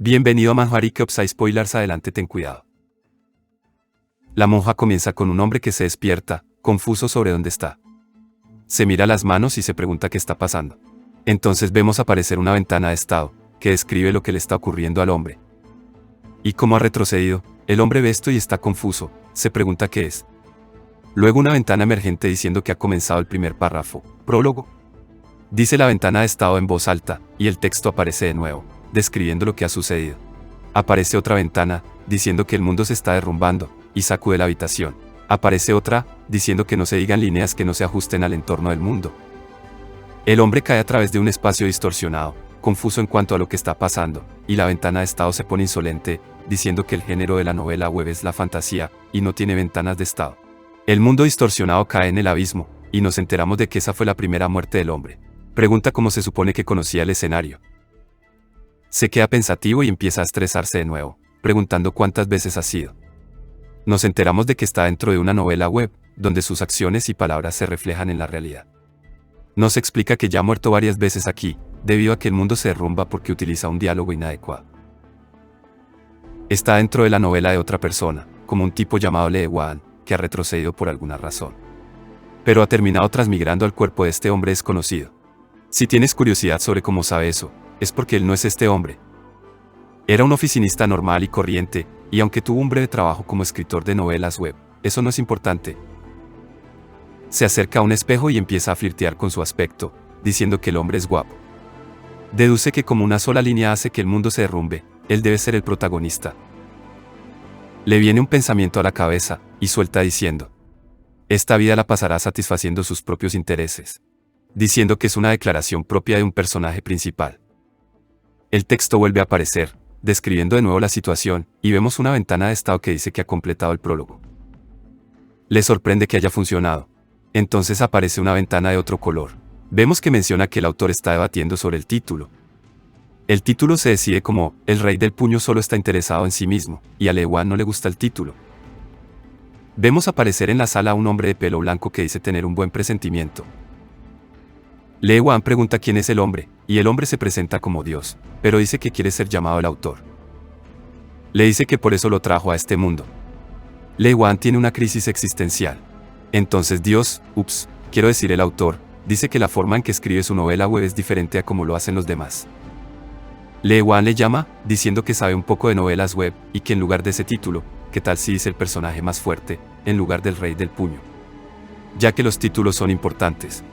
Bienvenido a Manjarike Upside Spoilers, adelante, ten cuidado. La monja comienza con un hombre que se despierta, confuso sobre dónde está. Se mira las manos y se pregunta qué está pasando. Entonces vemos aparecer una ventana de estado, que describe lo que le está ocurriendo al hombre. Y como ha retrocedido, el hombre ve esto y está confuso, se pregunta qué es. Luego una ventana emergente diciendo que ha comenzado el primer párrafo, prólogo. Dice la ventana de estado en voz alta, y el texto aparece de nuevo, describiendo lo que ha sucedido. Aparece otra ventana, diciendo que el mundo se está derrumbando, y sacude la habitación. Aparece otra, diciendo que no se digan líneas que no se ajusten al entorno del mundo. El hombre cae a través de un espacio distorsionado, confuso en cuanto a lo que está pasando, y la ventana de estado se pone insolente, diciendo que el género de la novela web es la fantasía, y no tiene ventanas de estado. El mundo distorsionado cae en el abismo, y nos enteramos de que esa fue la primera muerte del hombre. Pregunta cómo se supone que conocía el escenario. Se queda pensativo y empieza a estresarse de nuevo, preguntando cuántas veces ha sido. Nos enteramos de que está dentro de una novela web, donde sus acciones y palabras se reflejan en la realidad. Nos explica que ya ha muerto varias veces aquí, debido a que el mundo se derrumba porque utiliza un diálogo inadecuado. Está dentro de la novela de otra persona, como un tipo llamado Lewan, que ha retrocedido por alguna razón. Pero ha terminado transmigrando al cuerpo de este hombre desconocido. Si tienes curiosidad sobre cómo sabe eso, es porque él no es este hombre. Era un oficinista normal y corriente, y aunque tuvo un breve trabajo como escritor de novelas web, eso no es importante. Se acerca a un espejo y empieza a flirtear con su aspecto, diciendo que el hombre es guapo. Deduce que como una sola línea hace que el mundo se derrumbe, él debe ser el protagonista. Le viene un pensamiento a la cabeza, y suelta diciendo: esta vida la pasará satisfaciendo sus propios intereses. Diciendo que es una declaración propia de un personaje principal. El texto vuelve a aparecer, describiendo de nuevo la situación, y vemos una ventana de estado que dice que ha completado el prólogo. Le sorprende que haya funcionado. Entonces aparece una ventana de otro color. Vemos que menciona que el autor está debatiendo sobre el título. El título se decide como El rey del puño solo está interesado en sí mismo, y a Lewan no le gusta el título. Vemos aparecer en la sala a un hombre de pelo blanco que dice tener un buen presentimiento. Lewan pregunta quién es el hombre, y el hombre se presenta como Dios, pero dice que quiere ser llamado el autor. Le dice que por eso lo trajo a este mundo. Lewan tiene una crisis existencial. Entonces Dios, quiero decir el autor, dice que la forma en que escribe su novela web es diferente a como lo hacen los demás. Lewan le llama, diciendo que sabe un poco de novelas web, y que en lugar de ese título, ¿qué tal si dice el personaje más fuerte, en lugar del rey del puño? Ya que los títulos son importantes.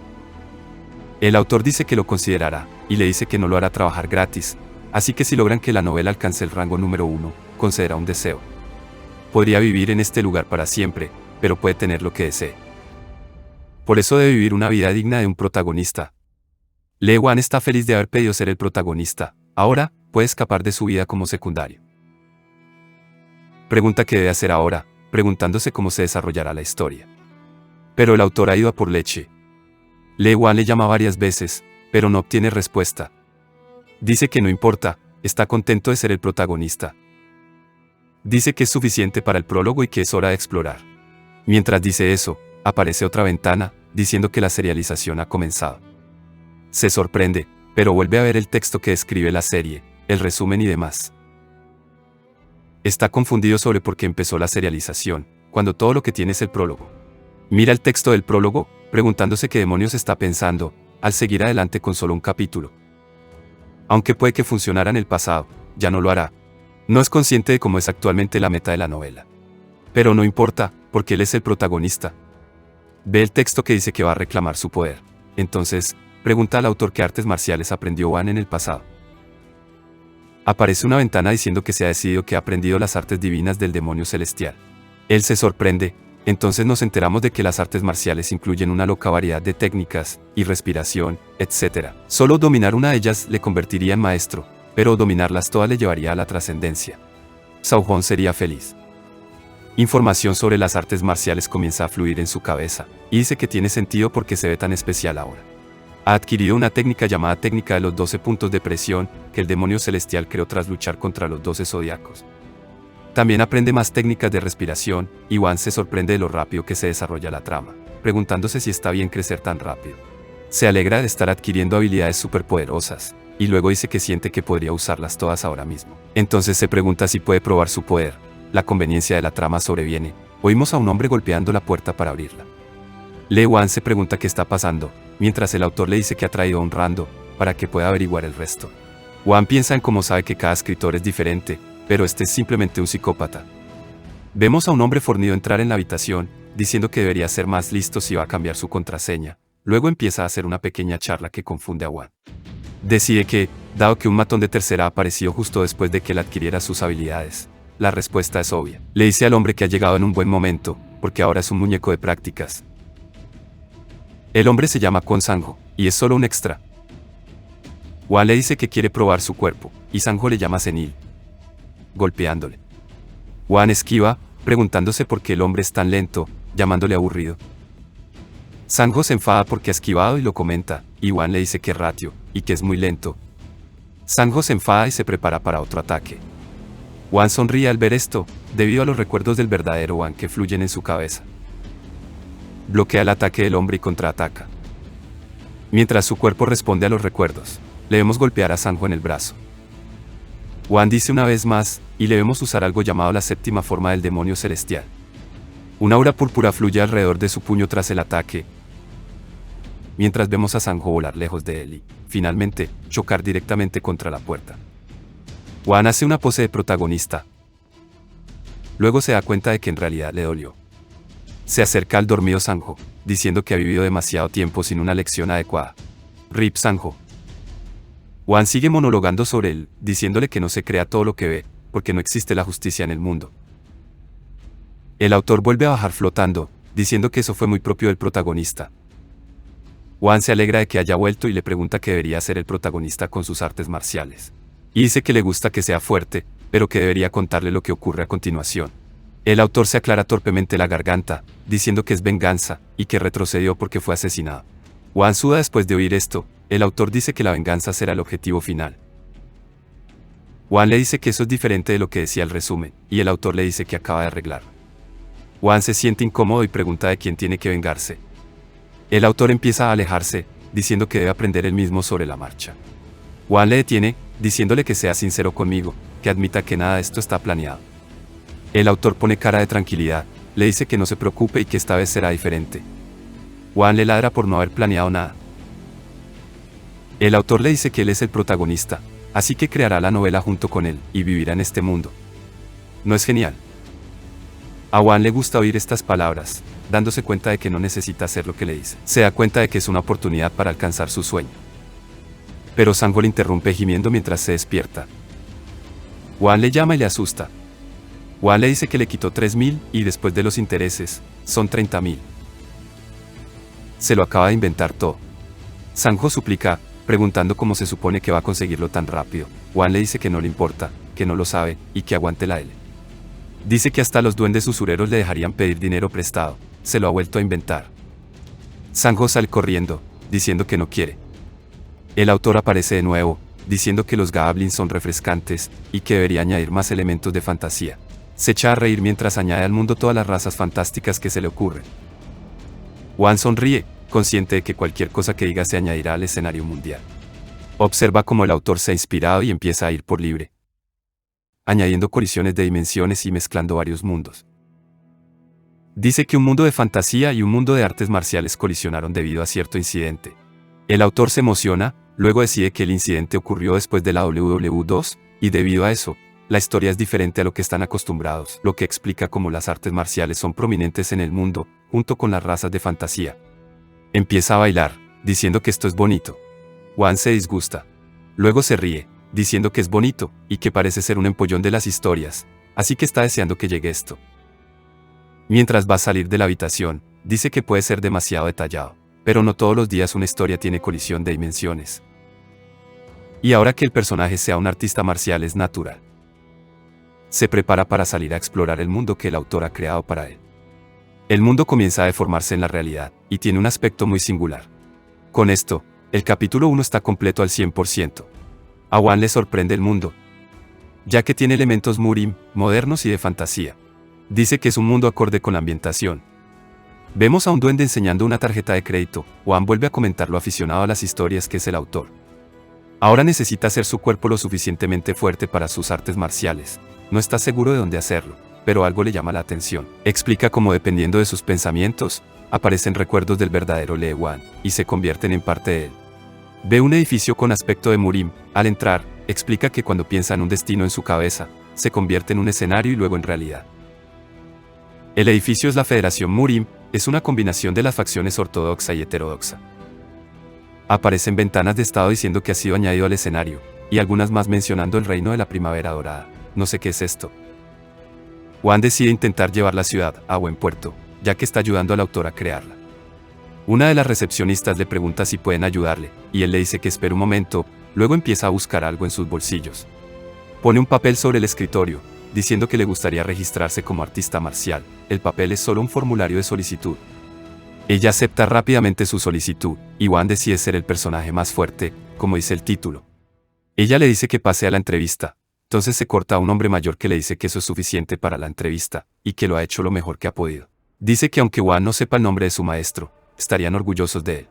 El autor dice que lo considerará, y le dice que no lo hará trabajar gratis, así que si logran que la novela alcance el rango número 1, concederá un deseo. Podría vivir en este lugar para siempre, pero puede tener lo que desee. Por eso debe vivir una vida digna de un protagonista. Lewan está feliz de haber pedido ser el protagonista, ahora, puede escapar de su vida como secundario. Pregunta qué debe hacer ahora, preguntándose cómo se desarrollará la historia. Pero el autor ha ido a por leche. Lewan le llama varias veces, pero no obtiene respuesta. Dice que no importa, está contento de ser el protagonista. Dice que es suficiente para el prólogo y que es hora de explorar. Mientras dice eso, aparece otra ventana, diciendo que la serialización ha comenzado. Se sorprende, pero vuelve a ver el texto que describe la serie, el resumen y demás. Está confundido sobre por qué empezó la serialización, cuando todo lo que tiene es el prólogo. Mira el texto del prólogo, preguntándose qué demonios está pensando, al seguir adelante con solo un capítulo. Aunque puede que funcionara en el pasado, ya no lo hará. No es consciente de cómo es actualmente la meta de la novela. Pero no importa, porque él es el protagonista. Ve el texto que dice que va a reclamar su poder. Entonces, pregunta al autor qué artes marciales aprendió Wan en el pasado. Aparece una ventana diciendo que se ha decidido que ha aprendido las artes divinas del demonio celestial. Él se sorprende. Entonces nos enteramos de que las artes marciales incluyen una loca variedad de técnicas, y respiración, etc. Solo dominar una de ellas le convertiría en maestro, pero dominarlas todas le llevaría a la trascendencia. Saujon sería feliz. Información sobre las artes marciales comienza a fluir en su cabeza, y dice que tiene sentido porque se ve tan especial ahora. Ha adquirido una técnica llamada técnica de los 12 puntos de presión, que el demonio celestial creó tras luchar contra los 12 zodiacos. También aprende más técnicas de respiración, y Wan se sorprende de lo rápido que se desarrolla la trama, preguntándose si está bien crecer tan rápido. Se alegra de estar adquiriendo habilidades superpoderosas, y luego dice que siente que podría usarlas todas ahora mismo. Entonces se pregunta si puede probar su poder. La conveniencia de la trama sobreviene. Oímos a un hombre golpeando la puerta para abrirla. Le Wan se pregunta qué está pasando, mientras el autor le dice que ha traído a un rando, para que pueda averiguar el resto. Wan piensa en cómo sabe que cada escritor es diferente, pero este es simplemente un psicópata. Vemos a un hombre fornido entrar en la habitación, diciendo que debería ser más listo si va a cambiar su contraseña. Luego empieza a hacer una pequeña charla que confunde a Wan. Decide que, dado que un matón de tercera ha aparecido justo después de que él adquiriera sus habilidades, la respuesta es obvia. Le dice al hombre que ha llegado en un buen momento, porque ahora es un muñeco de prácticas. El hombre se llama Kwon Sang-ho, y es solo un extra. Wan le dice que quiere probar su cuerpo, y Sang-ho le llama senil, golpeándole. Wan esquiva, preguntándose por qué el hombre es tan lento, llamándole aburrido. Sang-ho se enfada porque ha esquivado y lo comenta, y Wan le dice que es ratio, y que es muy lento. Sang-ho se enfada y se prepara para otro ataque. Wan sonríe al ver esto, debido a los recuerdos del verdadero Wan que fluyen en su cabeza. Bloquea el ataque del hombre y contraataca. Mientras su cuerpo responde a los recuerdos, le vemos golpear a Sang-ho en el brazo. Wan dice una vez más, y le vemos usar algo llamado la séptima forma del demonio celestial. Una aura púrpura fluye alrededor de su puño tras el ataque, mientras vemos a Sang-ho volar lejos de él y, finalmente, chocar directamente contra la puerta. Wan hace una pose de protagonista. Luego se da cuenta de que en realidad le dolió. Se acerca al dormido Sang-ho, diciendo que ha vivido demasiado tiempo sin una lección adecuada. Rip Sang-ho. Wan sigue monologando sobre él, diciéndole que no se crea todo lo que ve, porque no existe la justicia en el mundo. El autor vuelve a bajar flotando, diciendo que eso fue muy propio del protagonista. Wan se alegra de que haya vuelto y le pregunta qué debería hacer el protagonista con sus artes marciales. Y dice que le gusta que sea fuerte, pero que debería contarle lo que ocurre a continuación. El autor se aclara torpemente la garganta, diciendo que es venganza, y que retrocedió porque fue asesinado. Wan suda después de oír esto. El autor dice que la venganza será el objetivo final. Wan le dice que eso es diferente de lo que decía el resumen, y el autor le dice que acaba de arreglar. Wan se siente incómodo y pregunta de quién tiene que vengarse. El autor empieza a alejarse, diciendo que debe aprender él mismo sobre la marcha. Wan le detiene, diciéndole que sea sincero conmigo, que admita que nada de esto está planeado. El autor pone cara de tranquilidad, le dice que no se preocupe y que esta vez será diferente. Wan le ladra por no haber planeado nada. El autor le dice que él es el protagonista, así que creará la novela junto con él, y vivirá en este mundo. ¿No es genial? A Wan le gusta oír estas palabras, dándose cuenta de que no necesita hacer lo que le dice. Se da cuenta de que es una oportunidad para alcanzar su sueño. Pero Sang-ho le interrumpe gimiendo mientras se despierta. Wan le llama y le asusta. Wan le dice que le quitó 3.000, y después de los intereses, son 30.000. Se lo acaba de inventar todo. Sang-ho suplica, preguntando cómo se supone que va a conseguirlo tan rápido. Wan le dice que no le importa, que no lo sabe, y que aguante la L. Dice que hasta los duendes usureros le dejarían pedir dinero prestado, se lo ha vuelto a inventar. Sang-ho sale corriendo, diciendo que no quiere. El autor aparece de nuevo, diciendo que los goblins son refrescantes, y que debería añadir más elementos de fantasía. Se echa a reír mientras añade al mundo todas las razas fantásticas que se le ocurren. Wan sonríe, consciente de que cualquier cosa que diga se añadirá al escenario mundial. Observa cómo el autor se ha inspirado y empieza a ir por libre, añadiendo colisiones de dimensiones y mezclando varios mundos. Dice que un mundo de fantasía y un mundo de artes marciales colisionaron debido a cierto incidente. El autor se emociona, luego decide que el incidente ocurrió después de la WW2, y debido a eso, la historia es diferente a lo que están acostumbrados, lo que explica cómo las artes marciales son prominentes en el mundo, junto con las razas de fantasía. Empieza a bailar, diciendo que esto es bonito. Wan se disgusta. Luego se ríe, diciendo que es bonito, y que parece ser un empollón de las historias, así que está deseando que llegue esto. Mientras va a salir de la habitación, dice que puede ser demasiado detallado, pero no todos los días una historia tiene colisión de dimensiones. Y ahora que el personaje sea un artista marcial es natural. Se prepara para salir a explorar el mundo que el autor ha creado para él. El mundo comienza a deformarse en la realidad, y tiene un aspecto muy singular. Con esto, el capítulo 1 está completo al 100%. A Wan le sorprende el mundo, ya que tiene elementos muy modernos y de fantasía. Dice que es un mundo acorde con la ambientación. Vemos a un duende enseñando una tarjeta de crédito. Wan vuelve a comentar lo aficionado a las historias que es el autor. Ahora necesita hacer su cuerpo lo suficientemente fuerte para sus artes marciales. No está seguro de dónde hacerlo, pero algo le llama la atención. Explica cómo dependiendo de sus pensamientos, aparecen recuerdos del verdadero Lee Wan, y se convierten en parte de él. Ve un edificio con aspecto de Murim. Al entrar, explica que cuando piensa en un destino en su cabeza, se convierte en un escenario y luego en realidad. El edificio es la Federación Murim, es una combinación de las facciones ortodoxa y heterodoxa. Aparecen ventanas de estado diciendo que ha sido añadido al escenario, y algunas más mencionando el reino de la primavera dorada. No sé qué es esto. Wan decide intentar llevar la ciudad a buen puerto, ya que está ayudando al autor a crearla. Una de las recepcionistas le pregunta si pueden ayudarle, y él le dice que espere un momento, luego empieza a buscar algo en sus bolsillos. Pone un papel sobre el escritorio, diciendo que le gustaría registrarse como artista marcial. El papel es solo un formulario de solicitud. Ella acepta rápidamente su solicitud, y Wan decide ser el personaje más fuerte, como dice el título. Ella le dice que pase a la entrevista, entonces se corta a un hombre mayor que le dice que eso es suficiente para la entrevista, y que lo ha hecho lo mejor que ha podido. Dice que aunque Wan no sepa el nombre de su maestro, estarían orgullosos de él.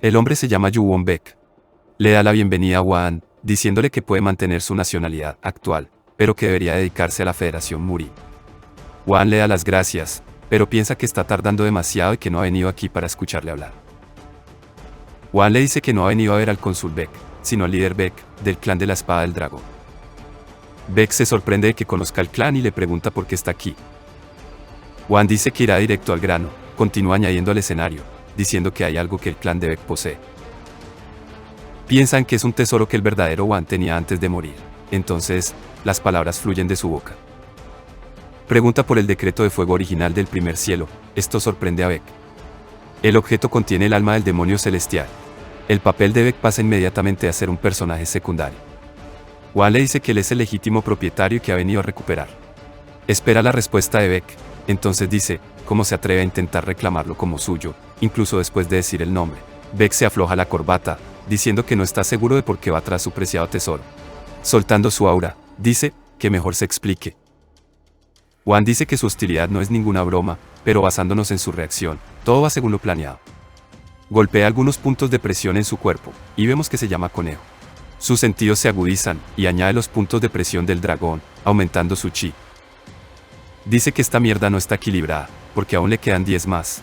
El hombre se llama Yu Won Baek. Le da la bienvenida a Wan, diciéndole que puede mantener su nacionalidad actual, pero que debería dedicarse a la Federación Murim. Wan le da las gracias, pero piensa que está tardando demasiado y que no ha venido aquí para escucharle hablar. Wan le dice que no ha venido a ver al cónsul Baek, sino al líder Baek, del clan de la espada del dragón. Baek se sorprende de que conozca el clan y le pregunta por qué está aquí. Wan dice que irá directo al grano, continúa añadiendo al escenario, diciendo que hay algo que el clan de Baek posee. Piensan que es un tesoro que el verdadero Wan tenía antes de morir, entonces, las palabras fluyen de su boca. Pregunta por el decreto de fuego original del primer cielo, esto sorprende a Baek. El objeto contiene el alma del demonio celestial. El papel de Baek pasa inmediatamente a ser un personaje secundario. Wan le dice que él es el legítimo propietario y que ha venido a recuperar. Espera la respuesta de Baek, entonces dice, cómo se atreve a intentar reclamarlo como suyo, incluso después de decir el nombre. Baek se afloja la corbata, diciendo que no está seguro de por qué va tras su preciado tesoro. Soltando su aura, dice, que mejor se explique. Wan dice que su hostilidad no es ninguna broma, pero basándonos en su reacción, todo va según lo planeado. Golpea algunos puntos de presión en su cuerpo, y vemos que se llama conejo. Sus sentidos se agudizan, y añade los puntos de presión del dragón, aumentando su chi. Dice que esta mierda no está equilibrada, porque aún le quedan 10 más.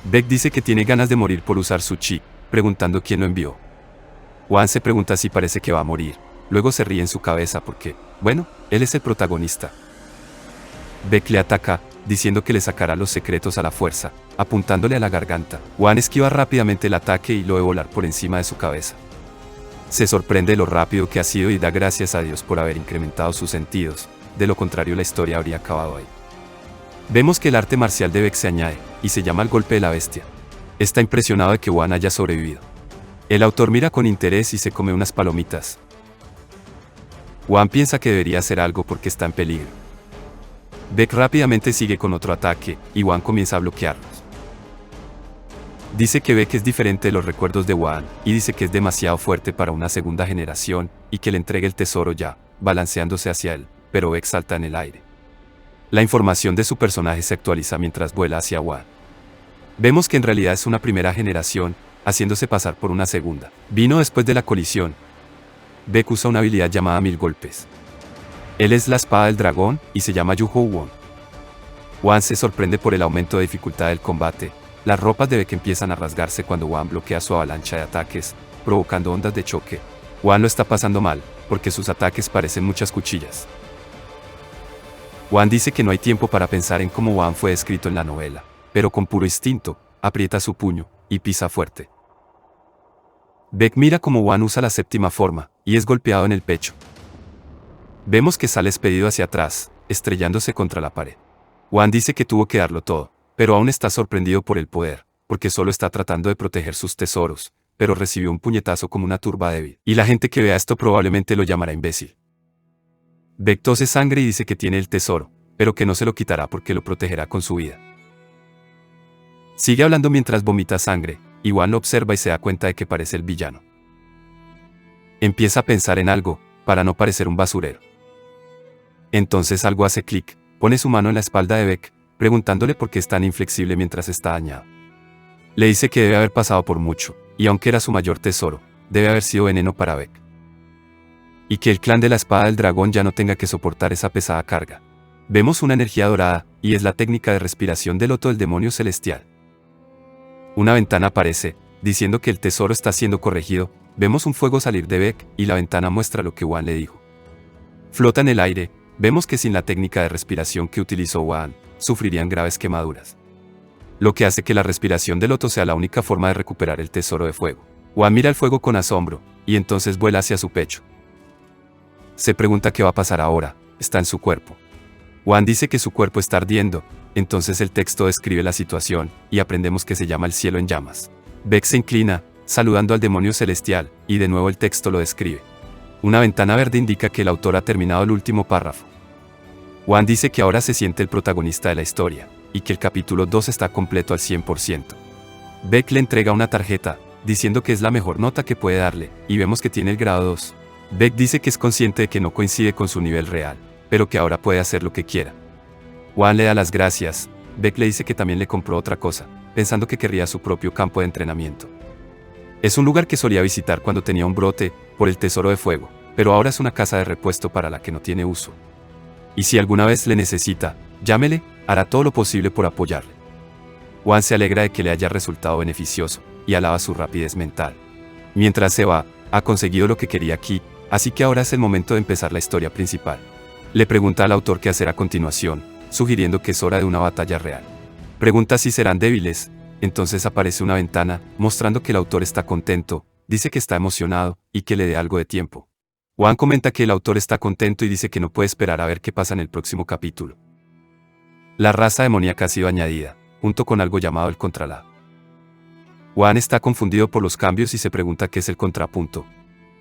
Baek dice que tiene ganas de morir por usar su chi, preguntando quién lo envió. Wan se pregunta si parece que va a morir, luego se ríe en su cabeza porque, bueno, él es el protagonista. Baek le ataca, diciendo que le sacará los secretos a la fuerza, apuntándole a la garganta. Wan esquiva rápidamente el ataque y lo ve volar por encima de su cabeza. Se sorprende de lo rápido que ha sido y da gracias a Dios por haber incrementado sus sentidos, de lo contrario la historia habría acabado ahí. Vemos que el arte marcial de Baek se añade, y se llama el golpe de la bestia. Está impresionado de que Wan haya sobrevivido. El autor mira con interés y se come unas palomitas. Wan piensa que debería hacer algo porque está en peligro. Baek rápidamente sigue con otro ataque, y Wan comienza a bloquearlos. Dice que Baek es diferente de los recuerdos de Wan, y dice que es demasiado fuerte para una segunda generación, y que le entregue el tesoro ya, balanceándose hacia él, pero Baek salta en el aire. La información de su personaje se actualiza mientras vuela hacia Wan. Vemos que en realidad es una primera generación, haciéndose pasar por una segunda. Vino después de la colisión. Baek usa una habilidad llamada 1000 golpes. Él es la espada del dragón, y se llama Yu Ho Won. Wan se sorprende por el aumento de dificultad del combate. Las ropas de Baek empiezan a rasgarse cuando Wan bloquea su avalancha de ataques, provocando ondas de choque. Wan lo está pasando mal, porque sus ataques parecen muchas cuchillas. Wan dice que no hay tiempo para pensar en cómo Wan fue descrito en la novela, pero con puro instinto, aprieta su puño, y pisa fuerte. Baek mira cómo Wan usa la séptima forma, y es golpeado en el pecho. Vemos que sale expedido hacia atrás, estrellándose contra la pared. Wan dice que tuvo que darlo todo, pero aún está sorprendido por el poder, porque solo está tratando de proteger sus tesoros, pero recibió un puñetazo como una turba débil, y la gente que vea esto probablemente lo llamará imbécil. Baek tose sangre y dice que tiene el tesoro, pero que no se lo quitará porque lo protegerá con su vida. Sigue hablando mientras vomita sangre, y Wan lo observa y se da cuenta de que parece el villano. Empieza a pensar en algo, para no parecer un basurero. Entonces algo hace clic, pone su mano en la espalda de Baek, preguntándole por qué es tan inflexible mientras está dañado. Le dice que debe haber pasado por mucho, y aunque era su mayor tesoro, debe haber sido veneno para Beck. Y que el clan de la espada del dragón ya no tenga que soportar esa pesada carga. Vemos una energía dorada, y es la técnica de respiración del loto del demonio celestial. Una ventana aparece, diciendo que el tesoro está siendo corregido. Vemos un fuego salir de Beck, y la ventana muestra lo que Wan le dijo. Flota en el aire. Vemos que sin la técnica de respiración que utilizó Wan, sufrirían graves quemaduras. Lo que hace que la respiración del loto sea la única forma de recuperar el tesoro de fuego. Wan mira el fuego con asombro, y entonces vuela hacia su pecho. Se pregunta qué va a pasar ahora, está en su cuerpo. Wan dice que su cuerpo está ardiendo, entonces el texto describe la situación, y aprendemos que se llama el cielo en llamas. Beck se inclina, saludando al demonio celestial, y de nuevo el texto lo describe. Una ventana verde indica que el autor ha terminado el último párrafo. Wan dice que ahora se siente el protagonista de la historia, y que el capítulo 2 está completo al 100%. Beck le entrega una tarjeta, diciendo que es la mejor nota que puede darle, y vemos que tiene el grado 2. Beck dice que es consciente de que no coincide con su nivel real, pero que ahora puede hacer lo que quiera. Wan le da las gracias. Beck le dice que también le compró otra cosa, pensando que querría su propio campo de entrenamiento. Es un lugar que solía visitar cuando tenía un brote por el tesoro de fuego, pero ahora es una casa de repuesto para la que no tiene uso. Y si alguna vez le necesita, llámele, hará todo lo posible por apoyarle. Wan se alegra de que le haya resultado beneficioso, y alaba su rapidez mental. Mientras se va, ha conseguido lo que quería aquí, así que ahora es el momento de empezar la historia principal. Le pregunta al autor qué hacer a continuación, sugiriendo que es hora de una batalla real. Pregunta si serán débiles, entonces aparece una ventana, mostrando que el autor está contento, dice que está emocionado, y que le dé algo de tiempo. Wan comenta que el autor está contento y dice que no puede esperar a ver qué pasa en el próximo capítulo. La raza demoníaca ha sido añadida, junto con algo llamado el contralado. Wan está confundido por los cambios y se pregunta qué es el contrapunto.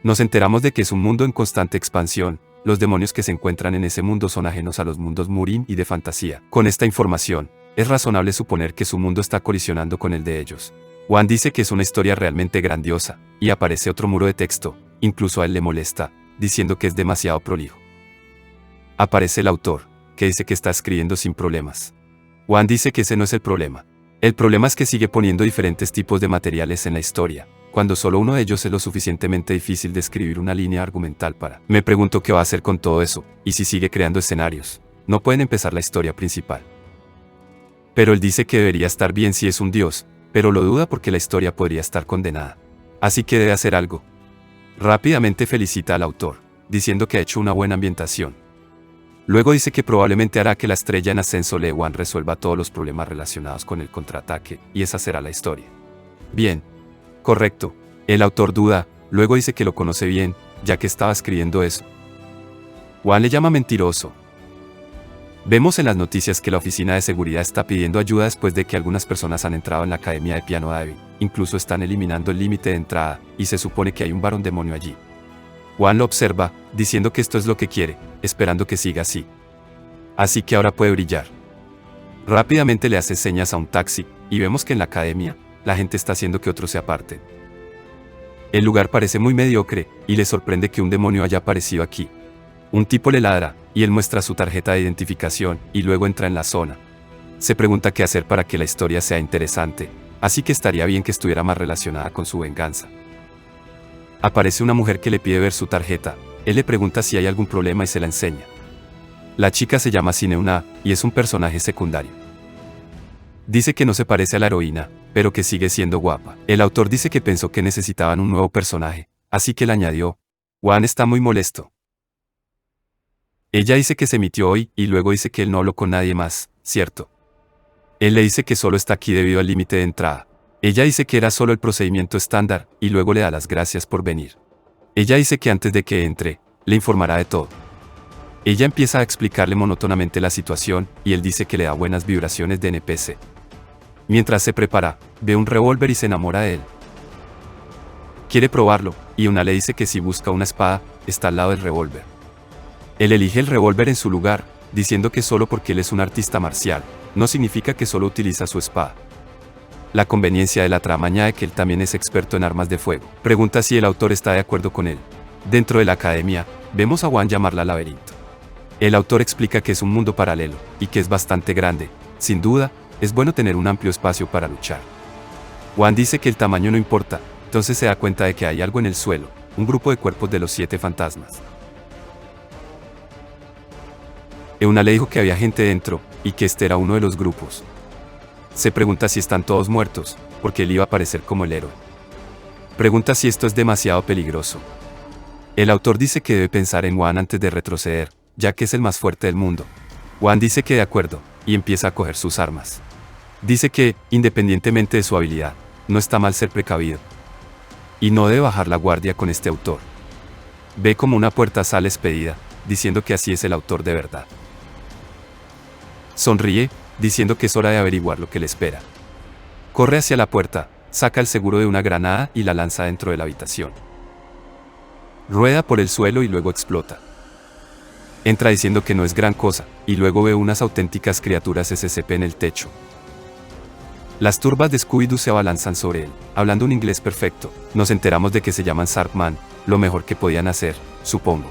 Nos enteramos de que es un mundo en constante expansión. Los demonios que se encuentran en ese mundo son ajenos a los mundos Murim y de fantasía. Con esta información, es razonable suponer que su mundo está colisionando con el de ellos. Wan dice que es una historia realmente grandiosa, y aparece otro muro de texto, incluso a él le molesta, diciendo que es demasiado prolijo. Aparece el autor, que dice que está escribiendo sin problemas. Wan dice que ese no es el problema. El problema es que sigue poniendo diferentes tipos de materiales en la historia, cuando solo uno de ellos es lo suficientemente difícil de escribir una línea argumental para. Me pregunto qué va a hacer con todo eso, y si sigue creando escenarios. No pueden empezar la historia principal. Pero él dice que debería estar bien si es un dios, pero lo duda porque la historia podría estar condenada. Así que debe hacer algo. Rápidamente felicita al autor, diciendo que ha hecho una buena ambientación. Luego dice que probablemente hará que la estrella en ascenso Lee Wan resuelva todos los problemas relacionados con el contraataque, y esa será la historia. Bien. Correcto. El autor duda, luego dice que lo conoce bien, ya que estaba escribiendo eso. Wan le llama mentiroso. Vemos en las noticias que la oficina de seguridad está pidiendo ayuda después de que algunas personas han entrado en la academia de piano de Devin. Incluso están eliminando el límite de entrada, y se supone que hay un varón demonio allí. Wan lo observa, diciendo que esto es lo que quiere, esperando que siga así. Así que ahora puede brillar. Rápidamente le hace señas a un taxi, y vemos que en la academia, la gente está haciendo que otros se aparten. El lugar parece muy mediocre, y le sorprende que un demonio haya aparecido aquí. Un tipo le ladra, y él muestra su tarjeta de identificación, y luego entra en la zona. Se pregunta qué hacer para que la historia sea interesante, así que estaría bien que estuviera más relacionada con su venganza. Aparece una mujer que le pide ver su tarjeta, él le pregunta si hay algún problema y se la enseña. La chica se llama Sineuna, y es un personaje secundario. Dice que no se parece a la heroína, pero que sigue siendo guapa. El autor dice que pensó que necesitaban un nuevo personaje, así que la añadió. Wan está muy molesto. Ella dice que se emitió hoy, y luego dice que él no habló con nadie más, ¿cierto? Él le dice que solo está aquí debido al límite de entrada. Ella dice que era solo el procedimiento estándar, y luego le da las gracias por venir. Ella dice que antes de que entre, le informará de todo. Ella empieza a explicarle monótonamente la situación, y él dice que le da buenas vibraciones de NPC. Mientras se prepara, ve un revólver y se enamora de él. Quiere probarlo, y una le dice que si busca una espada, está al lado del revólver. Él elige el revólver en su lugar, diciendo que solo porque él es un artista marcial, no significa que solo utiliza su espada. La conveniencia de la trama añade que él también es experto en armas de fuego. Pregunta si el autor está de acuerdo con él. Dentro de la academia, vemos a Wan llamarla laberinto. El autor explica que es un mundo paralelo, y que es bastante grande. Sin duda, es bueno tener un amplio espacio para luchar. Wan dice que el tamaño no importa, Entonces se da cuenta de que hay algo en el suelo, un grupo de cuerpos de los 7 fantasmas. Euna le dijo que había gente dentro, y que este era uno de los grupos. Se pregunta si están todos muertos, porque él iba a aparecer como el héroe. Pregunta si esto es demasiado peligroso. El autor dice que debe pensar en Wan antes de retroceder, ya que es el más fuerte del mundo. Wan dice que de acuerdo, y empieza a coger sus armas. Dice que, independientemente de su habilidad, no está mal ser precavido. Y no debe bajar la guardia con este autor. Ve como una puerta sale expedida, diciendo que así es el autor de verdad. Sonríe, diciendo que es hora de averiguar lo que le espera. Corre hacia la puerta, saca el seguro de una granada y la lanza dentro de la habitación. Rueda por el suelo y luego explota. Entra diciendo que no es gran cosa, y luego ve unas auténticas criaturas SCP en el techo. Las turbas de Scooby-Doo se abalanzan sobre él, hablando un inglés perfecto. Nos enteramos de que se llaman Sharkman, lo mejor que podían hacer, supongo.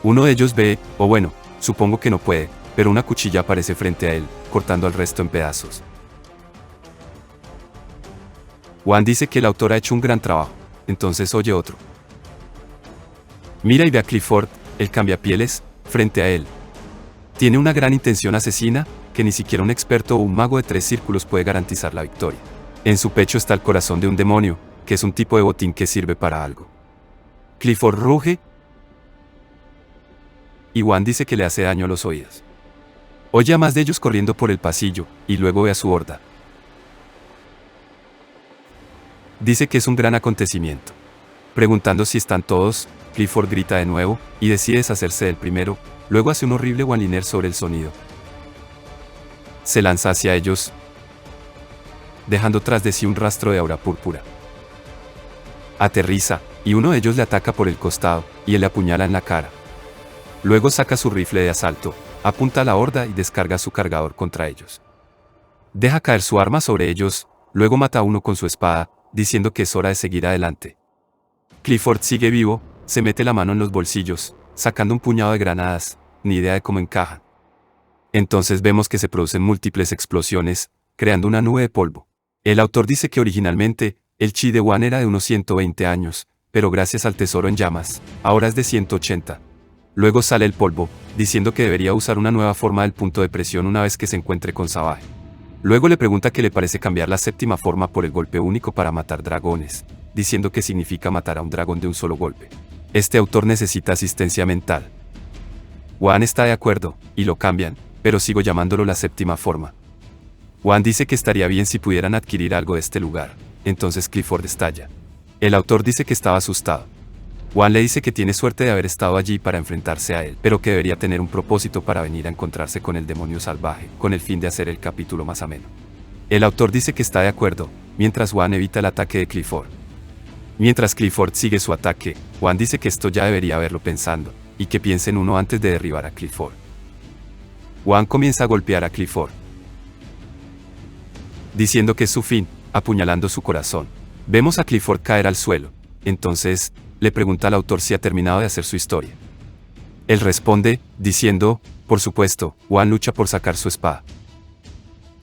Uno de ellos ve, o bueno, supongo que no puede, pero una cuchilla aparece frente a él, cortando al resto en pedazos. Wan dice que el autor ha hecho un gran trabajo, entonces oye otro. Mira y ve a Clifford, el cambiapieles, frente a él. Tiene una gran intención asesina, que ni siquiera un experto o un mago de 3 círculos puede garantizar la victoria. En su pecho está el corazón de un demonio, que es un tipo de botín que sirve para algo. Clifford ruge, y Wan dice que le hace daño a los oídos. Oye a más de ellos corriendo por el pasillo, y luego ve a su horda. Dice que es un gran acontecimiento. Preguntando si están todos, Clifford grita de nuevo, y decide deshacerse del primero, luego hace un horrible one-liner sobre el sonido. Se lanza hacia ellos, dejando tras de sí un rastro de aura púrpura. Aterriza, y uno de ellos le ataca por el costado, y él le apuñala en la cara. Luego saca su rifle de asalto, apunta a la horda y descarga su cargador contra ellos. Deja caer su arma sobre ellos, luego mata a uno con su espada, diciendo que es hora de seguir adelante. Clifford sigue vivo, se mete la mano en los bolsillos, sacando un puñado de granadas, ni idea de cómo encajan. Entonces vemos que se producen múltiples explosiones, creando una nube de polvo. El autor dice que originalmente, el chi de Wan era de unos 120 años, pero gracias al tesoro en llamas, ahora es de 180. Luego sale el polvo, diciendo que debería usar una nueva forma del punto de presión una vez que se encuentre con Savage. Luego le pregunta qué le parece cambiar la séptima forma por el golpe único para matar dragones, diciendo que significa matar a un dragón de un solo golpe. Este autor necesita asistencia mental. Wan está de acuerdo, y lo cambian, pero sigo llamándolo la séptima forma. Wan dice que estaría bien si pudieran adquirir algo de este lugar, entonces Clifford estalla. El autor dice que estaba asustado. Wan le dice que tiene suerte de haber estado allí para enfrentarse a él, pero que debería tener un propósito para venir a encontrarse con el demonio salvaje, con el fin de hacer el capítulo más ameno. El autor dice que está de acuerdo, mientras Wan evita el ataque de Clifford. Mientras Clifford sigue su ataque, Wan dice que esto ya debería haberlo pensando, y que piense en uno antes de derribar a Clifford. Wan comienza a golpear a Clifford, diciendo que es su fin, apuñalando su corazón. Vemos a Clifford caer al suelo, entonces, le pregunta al autor si ha terminado de hacer su historia. Él responde, diciendo, por supuesto, Wan lucha por sacar su espada.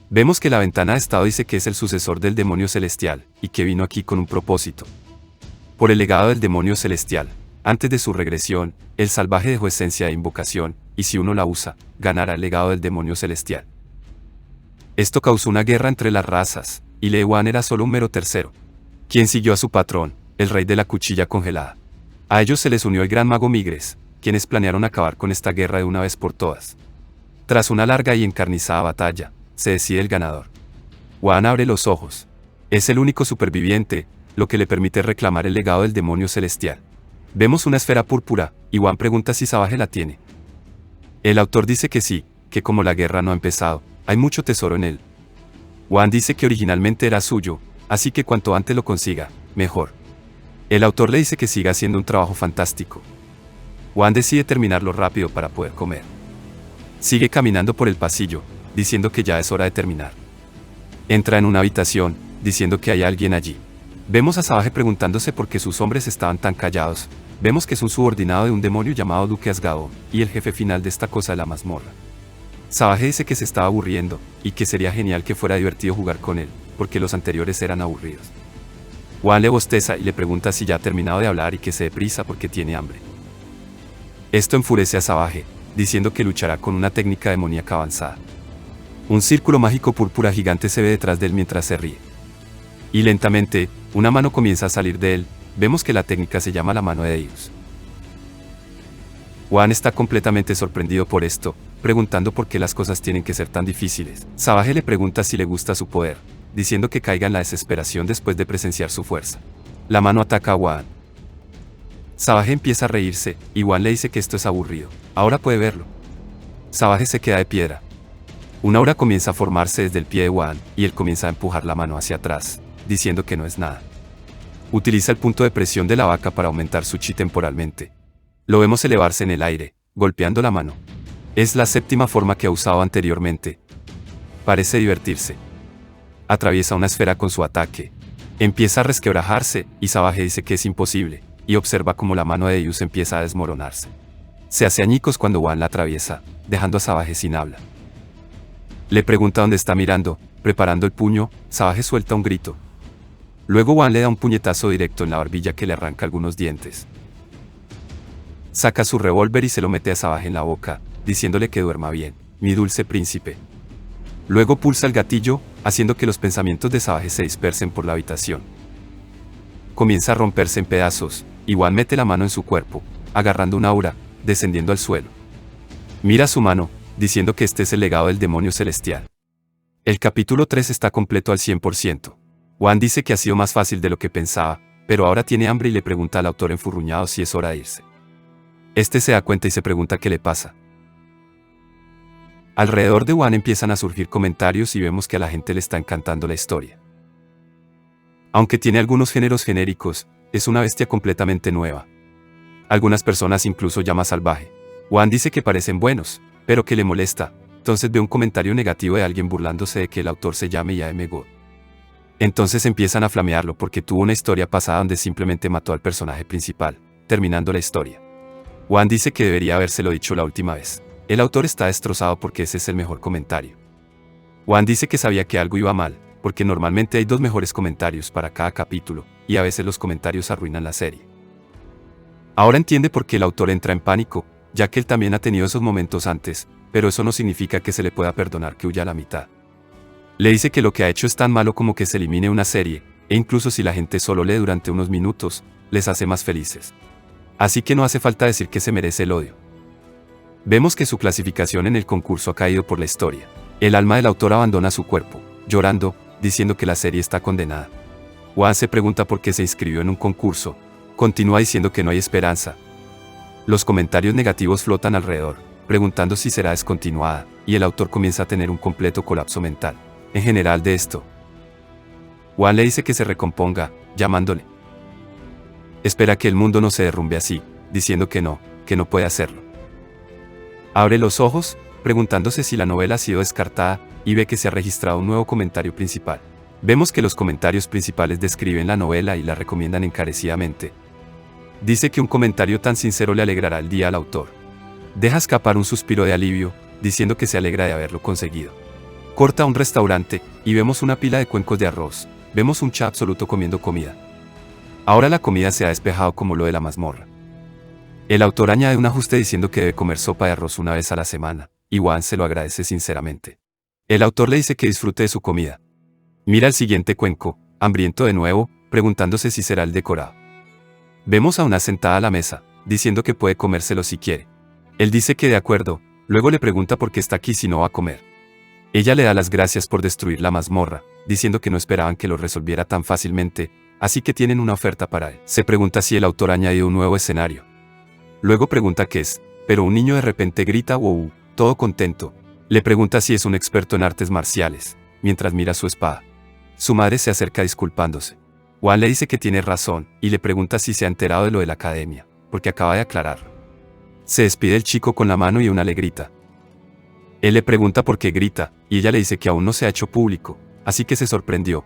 Vemos que la ventana de estado dice que es el sucesor del demonio celestial, y que vino aquí con un propósito. Por el legado del demonio celestial, antes de su regresión, el salvaje dejó esencia de invocación, y si uno la usa, ganará el legado del demonio celestial. Esto causó una guerra entre las razas, y Le Wan era solo un mero tercero, quien siguió a su patrón, el rey de la cuchilla congelada. A ellos se les unió el gran mago Migres, quienes planearon acabar con esta guerra de una vez por todas. Tras una larga y encarnizada batalla, se decide el ganador. Wan abre los ojos. Es el único superviviente, lo que le permite reclamar el legado del demonio celestial. Vemos una esfera púrpura, y Wan pregunta si Savage la tiene. El autor dice que sí, que como la guerra no ha empezado, hay mucho tesoro en él. Wan dice que originalmente era suyo, así que cuanto antes lo consiga, mejor. El autor le dice que siga haciendo un trabajo fantástico. Wan decide terminarlo rápido para poder comer. Sigue caminando por el pasillo, diciendo que ya es hora de terminar. Entra en una habitación, diciendo que hay alguien allí. Vemos a Savage preguntándose por qué sus hombres estaban tan callados. Vemos que es un subordinado de un demonio llamado Duque Asgado, y el jefe final de esta cosa de la mazmorra. Savage dice que se estaba aburriendo, y que sería genial que fuera divertido jugar con él, porque los anteriores eran aburridos. Juan le bosteza y le pregunta si ya ha terminado de hablar y que se dé prisa porque tiene hambre. Esto enfurece a Savage, diciendo que luchará con una técnica demoníaca avanzada. Un círculo mágico púrpura gigante se ve detrás de él mientras se ríe. Y lentamente, una mano comienza a salir de él. Vemos que la técnica se llama la mano de Deus. Juan está completamente sorprendido por esto, preguntando por qué las cosas tienen que ser tan difíciles. Savage le pregunta si le gusta su poder, diciendo que caiga en la desesperación después de presenciar su fuerza. La mano ataca a Juan. Savage empieza a reírse, y Juan le dice que esto es aburrido. Ahora puede verlo. Savage se queda de piedra. Una aura comienza a formarse desde el pie de Juan, y él comienza a empujar la mano hacia atrás, diciendo que no es nada. Utiliza el punto de presión de la vaca para aumentar su chi temporalmente. Lo vemos elevarse en el aire, golpeando la mano. Es la séptima forma que ha usado anteriormente. Parece divertirse. Atraviesa una esfera con su ataque. Empieza a resquebrajarse, y Savage dice que es imposible, y observa cómo la mano de Deus empieza a desmoronarse. Se hace añicos cuando Juan la atraviesa, dejando a Savage sin habla. Le pregunta dónde está mirando, preparando el puño. Savage suelta un grito. Luego Juan le da un puñetazo directo en la barbilla que le arranca algunos dientes. Saca su revólver y se lo mete a Savage en la boca, diciéndole que duerma bien, mi dulce príncipe. Luego pulsa el gatillo, haciendo que los pensamientos de Savage se dispersen por la habitación. Comienza a romperse en pedazos, y Juan mete la mano en su cuerpo, agarrando una aura, descendiendo al suelo. Mira su mano, diciendo que este es el legado del demonio celestial. El capítulo 3 está completo al 100%. Juan dice que ha sido más fácil de lo que pensaba, pero ahora tiene hambre y le pregunta al autor enfurruñado si es hora de irse. Este se da cuenta y se pregunta qué le pasa. Alrededor de Juan empiezan a surgir comentarios y vemos que a la gente le está encantando la historia. Aunque tiene algunos géneros genéricos, es una bestia completamente nueva. Algunas personas incluso llama salvaje. Juan dice que parecen buenos, pero que le molesta, entonces ve un comentario negativo de alguien burlándose de que el autor se llame I.A.M. God. Entonces empiezan a flamearlo porque tuvo una historia pasada donde simplemente mató al personaje principal, terminando la historia. Juan dice que debería habérselo dicho la última vez. El autor está destrozado porque ese es el mejor comentario. Juan dice que sabía que algo iba mal, porque normalmente hay 2 mejores comentarios para cada capítulo, y a veces los comentarios arruinan la serie. Ahora entiende por qué el autor entra en pánico, ya que él también ha tenido esos momentos antes, pero eso no significa que se le pueda perdonar que huya a la mitad. Le dice que lo que ha hecho es tan malo como que se elimine una serie, e incluso si la gente solo lee durante unos minutos, les hace más felices. Así que no hace falta decir que se merece el odio. Vemos que su clasificación en el concurso ha caído por la historia. El alma del autor abandona su cuerpo, llorando, diciendo que la serie está condenada. Juan se pregunta por qué se inscribió en un concurso. Continúa diciendo que no hay esperanza. Los comentarios negativos flotan alrededor, preguntando si será descontinuada, y el autor comienza a tener un completo colapso mental. En general de esto, Juan le dice que se recomponga, llamándole. Espera que el mundo no se derrumbe así, diciendo que no puede hacerlo. Abre los ojos, preguntándose si la novela ha sido descartada, y ve que se ha registrado un nuevo comentario principal. Vemos que los comentarios principales describen la novela y la recomiendan encarecidamente. Dice que un comentario tan sincero le alegrará el día al autor. Deja escapar un suspiro de alivio, diciendo que se alegra de haberlo conseguido. Corta a un restaurante, y vemos una pila de cuencos de arroz. Vemos un cha absoluto comiendo comida. Ahora la comida se ha despejado como lo de la mazmorra. El autor añade un ajuste diciendo que debe comer sopa de arroz una vez a la semana, y Juan se lo agradece sinceramente. El autor le dice que disfrute de su comida. Mira el siguiente cuenco, hambriento de nuevo, preguntándose si será el decorado. Vemos a una sentada a la mesa, diciendo que puede comérselo si quiere. Él dice que de acuerdo, luego le pregunta por qué está aquí si no va a comer. Ella le da las gracias por destruir la mazmorra, diciendo que no esperaban que lo resolviera tan fácilmente, así que tienen una oferta para él. Se pregunta si el autor ha añadido un nuevo escenario. Luego pregunta qué es, pero un niño de repente grita wow, todo contento. Le pregunta si es un experto en artes marciales, mientras mira su espada. Su madre se acerca disculpándose. Juan le dice que tiene razón, y le pregunta si se ha enterado de lo de la academia, porque acaba de aclararlo. Se despide el chico con la mano y una le grita. Él le pregunta por qué grita, y ella le dice que aún no se ha hecho público, así que se sorprendió.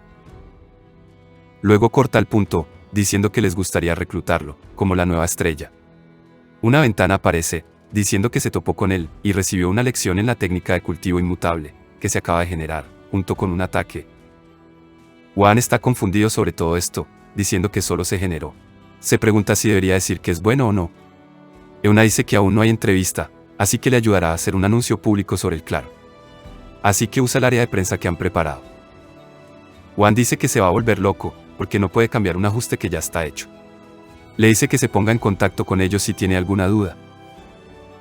Luego corta el punto, diciendo que les gustaría reclutarlo, como la nueva estrella. Una ventana aparece, diciendo que se topó con él, y recibió una lección en la técnica de cultivo inmutable, que se acaba de generar, junto con un ataque. Juan está confundido sobre todo esto, diciendo que solo se generó. Se pregunta si debería decir que es bueno o no. Euna dice que aún no hay entrevista, así que le ayudará a hacer un anuncio público sobre el Claro. Así que usa el área de prensa que han preparado. Wan dice que se va a volver loco, porque no puede cambiar un ajuste que ya está hecho. Le dice que se ponga en contacto con ellos si tiene alguna duda.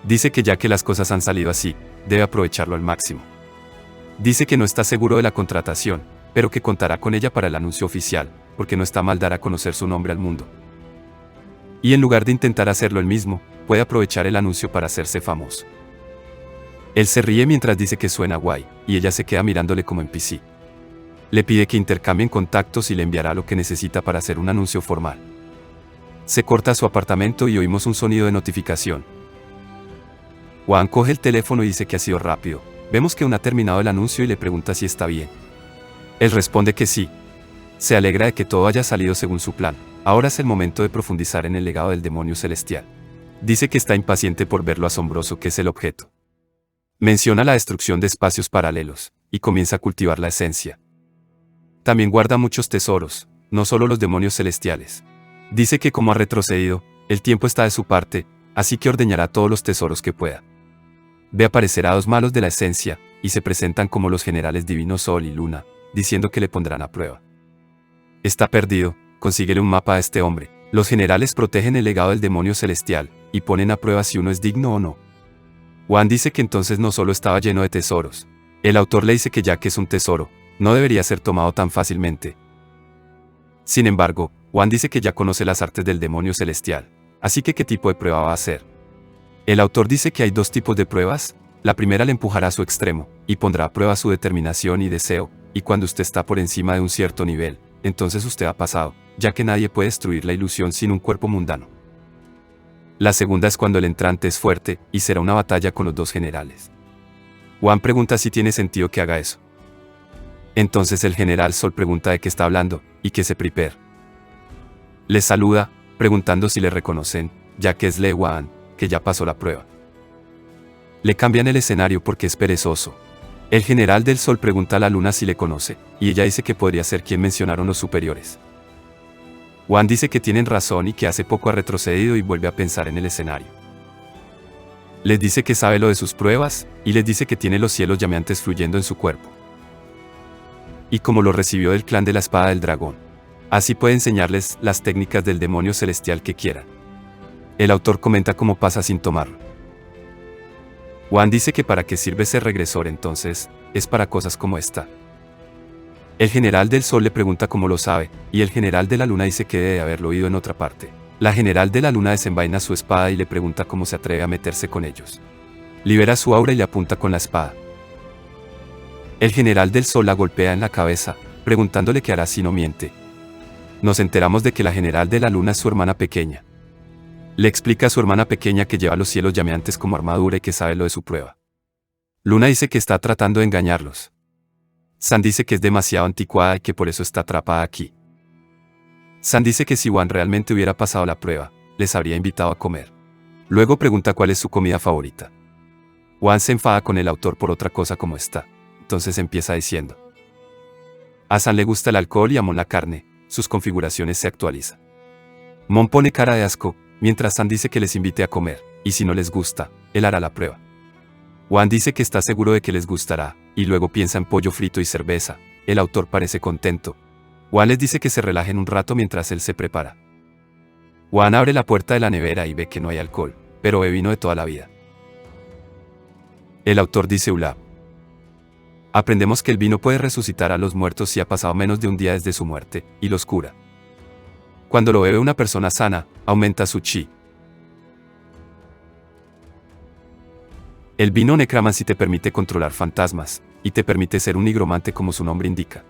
Dice que ya que las cosas han salido así, debe aprovecharlo al máximo. Dice que no está seguro de la contratación, pero que contará con ella para el anuncio oficial, porque no está mal dar a conocer su nombre al mundo. Y en lugar de intentar hacerlo él mismo, puede aprovechar el anuncio para hacerse famoso. Él se ríe mientras dice que suena guay, y ella se queda mirándole como NPC. Le pide que intercambien contactos y le enviará lo que necesita para hacer un anuncio formal. Se corta a su apartamento y oímos un sonido de notificación. Wan coge el teléfono y dice que ha sido rápido. Vemos que aún ha terminado el anuncio y le pregunta si está bien. Él responde que sí. Se alegra de que todo haya salido según su plan. Ahora es el momento de profundizar en el legado del demonio celestial. Dice que está impaciente por ver lo asombroso que es el objeto. Menciona la destrucción de espacios paralelos, y comienza a cultivar la esencia. También guarda muchos tesoros, no solo los demonios celestiales. Dice que como ha retrocedido, el tiempo está de su parte, así que ordeñará todos los tesoros que pueda. Ve aparecer a dos malos de la esencia, y se presentan como los generales divinos Sol y Luna, diciendo que le pondrán a prueba. Está perdido, consíguele un mapa a este hombre. Los generales protegen el legado del demonio celestial, y ponen a prueba si uno es digno o no. Wan dice que entonces no solo estaba lleno de tesoros. El autor le dice que ya que es un tesoro, no debería ser tomado tan fácilmente. Sin embargo, Wan dice que ya conoce las artes del demonio celestial, así que ¿qué tipo de prueba va a hacer? El autor dice que hay dos tipos de pruebas. La primera le empujará a su extremo, y pondrá a prueba su determinación y deseo, y cuando usted está por encima de un cierto nivel, entonces usted ha pasado, ya que nadie puede destruir la ilusión sin un cuerpo mundano. La segunda es cuando el entrante es fuerte, y será una batalla con los dos generales. Wan pregunta si tiene sentido que haga eso. Entonces el general Sol pregunta de qué está hablando, y que se prepare. Le saluda, preguntando si le reconocen, ya que es Le Wan, que ya pasó la prueba. Le cambian el escenario porque es perezoso. El general del Sol pregunta a la Luna si le conoce, y ella dice que podría ser quien mencionaron los superiores. Wan dice que tienen razón y que hace poco ha retrocedido y vuelve a pensar en el escenario. Les dice que sabe lo de sus pruebas, y les dice que tiene los cielos llameantes fluyendo en su cuerpo. Y como lo recibió del clan de la espada del dragón. Así puede enseñarles las técnicas del demonio celestial que quieran. El autor comenta cómo pasa sin tomarlo. Wan dice que para qué sirve ser regresor entonces, es para cosas como esta. El general del Sol le pregunta cómo lo sabe, y el general de la Luna dice que debe haberlo oído en otra parte. La general de la Luna desenvaina su espada y le pregunta cómo se atreve a meterse con ellos. Libera su aura y le apunta con la espada. El general del Sol la golpea en la cabeza, preguntándole qué hará si no miente. Nos enteramos de que la general de la Luna es su hermana pequeña. Le explica a su hermana pequeña que lleva los cielos llameantes como armadura y que sabe lo de su prueba. Luna dice que está tratando de engañarlos. San dice que es demasiado anticuada y que por eso está atrapada aquí. San dice que si Wan realmente hubiera pasado la prueba, les habría invitado a comer. Luego pregunta cuál es su comida favorita. Wan se enfada con el autor por otra cosa como esta. Entonces empieza diciendo: a San le gusta el alcohol y a Mon la carne, sus configuraciones se actualizan. Mon pone cara de asco, mientras San dice que les invite a comer, y si no les gusta, él hará la prueba. Wan dice que está seguro de que les gustará, y luego piensa en pollo frito y cerveza. El autor parece contento. Wan les dice que se relajen un rato mientras él se prepara. Wan abre la puerta de la nevera y ve que no hay alcohol, pero ve vino de toda la vida. El autor dice Ulab. Aprendemos que el vino puede resucitar a los muertos si ha pasado menos de un día desde su muerte, y los cura. Cuando lo bebe una persona sana, aumenta su chi. El vino Necromancy te permite controlar fantasmas, y te permite ser un nigromante como su nombre indica.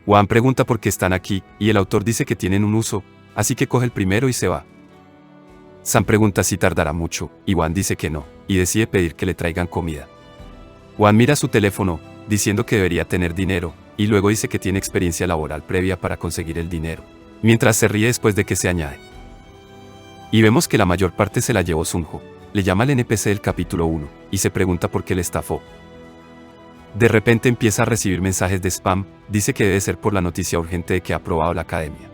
Wan pregunta por qué están aquí, y el autor dice que tienen un uso, así que coge el primero y se va. Sam pregunta si tardará mucho, y Wan dice que no, y decide pedir que le traigan comida. Wan mira su teléfono, diciendo que debería tener dinero, y luego dice que tiene experiencia laboral previa para conseguir el dinero, mientras se ríe después de que se añade. Y vemos que la mayor parte se la llevó Sunjo. Le llama al NPC del capítulo 1, y se pregunta por qué le estafó. De repente empieza a recibir mensajes de spam, dice que debe ser por la noticia urgente de que ha aprobado la academia.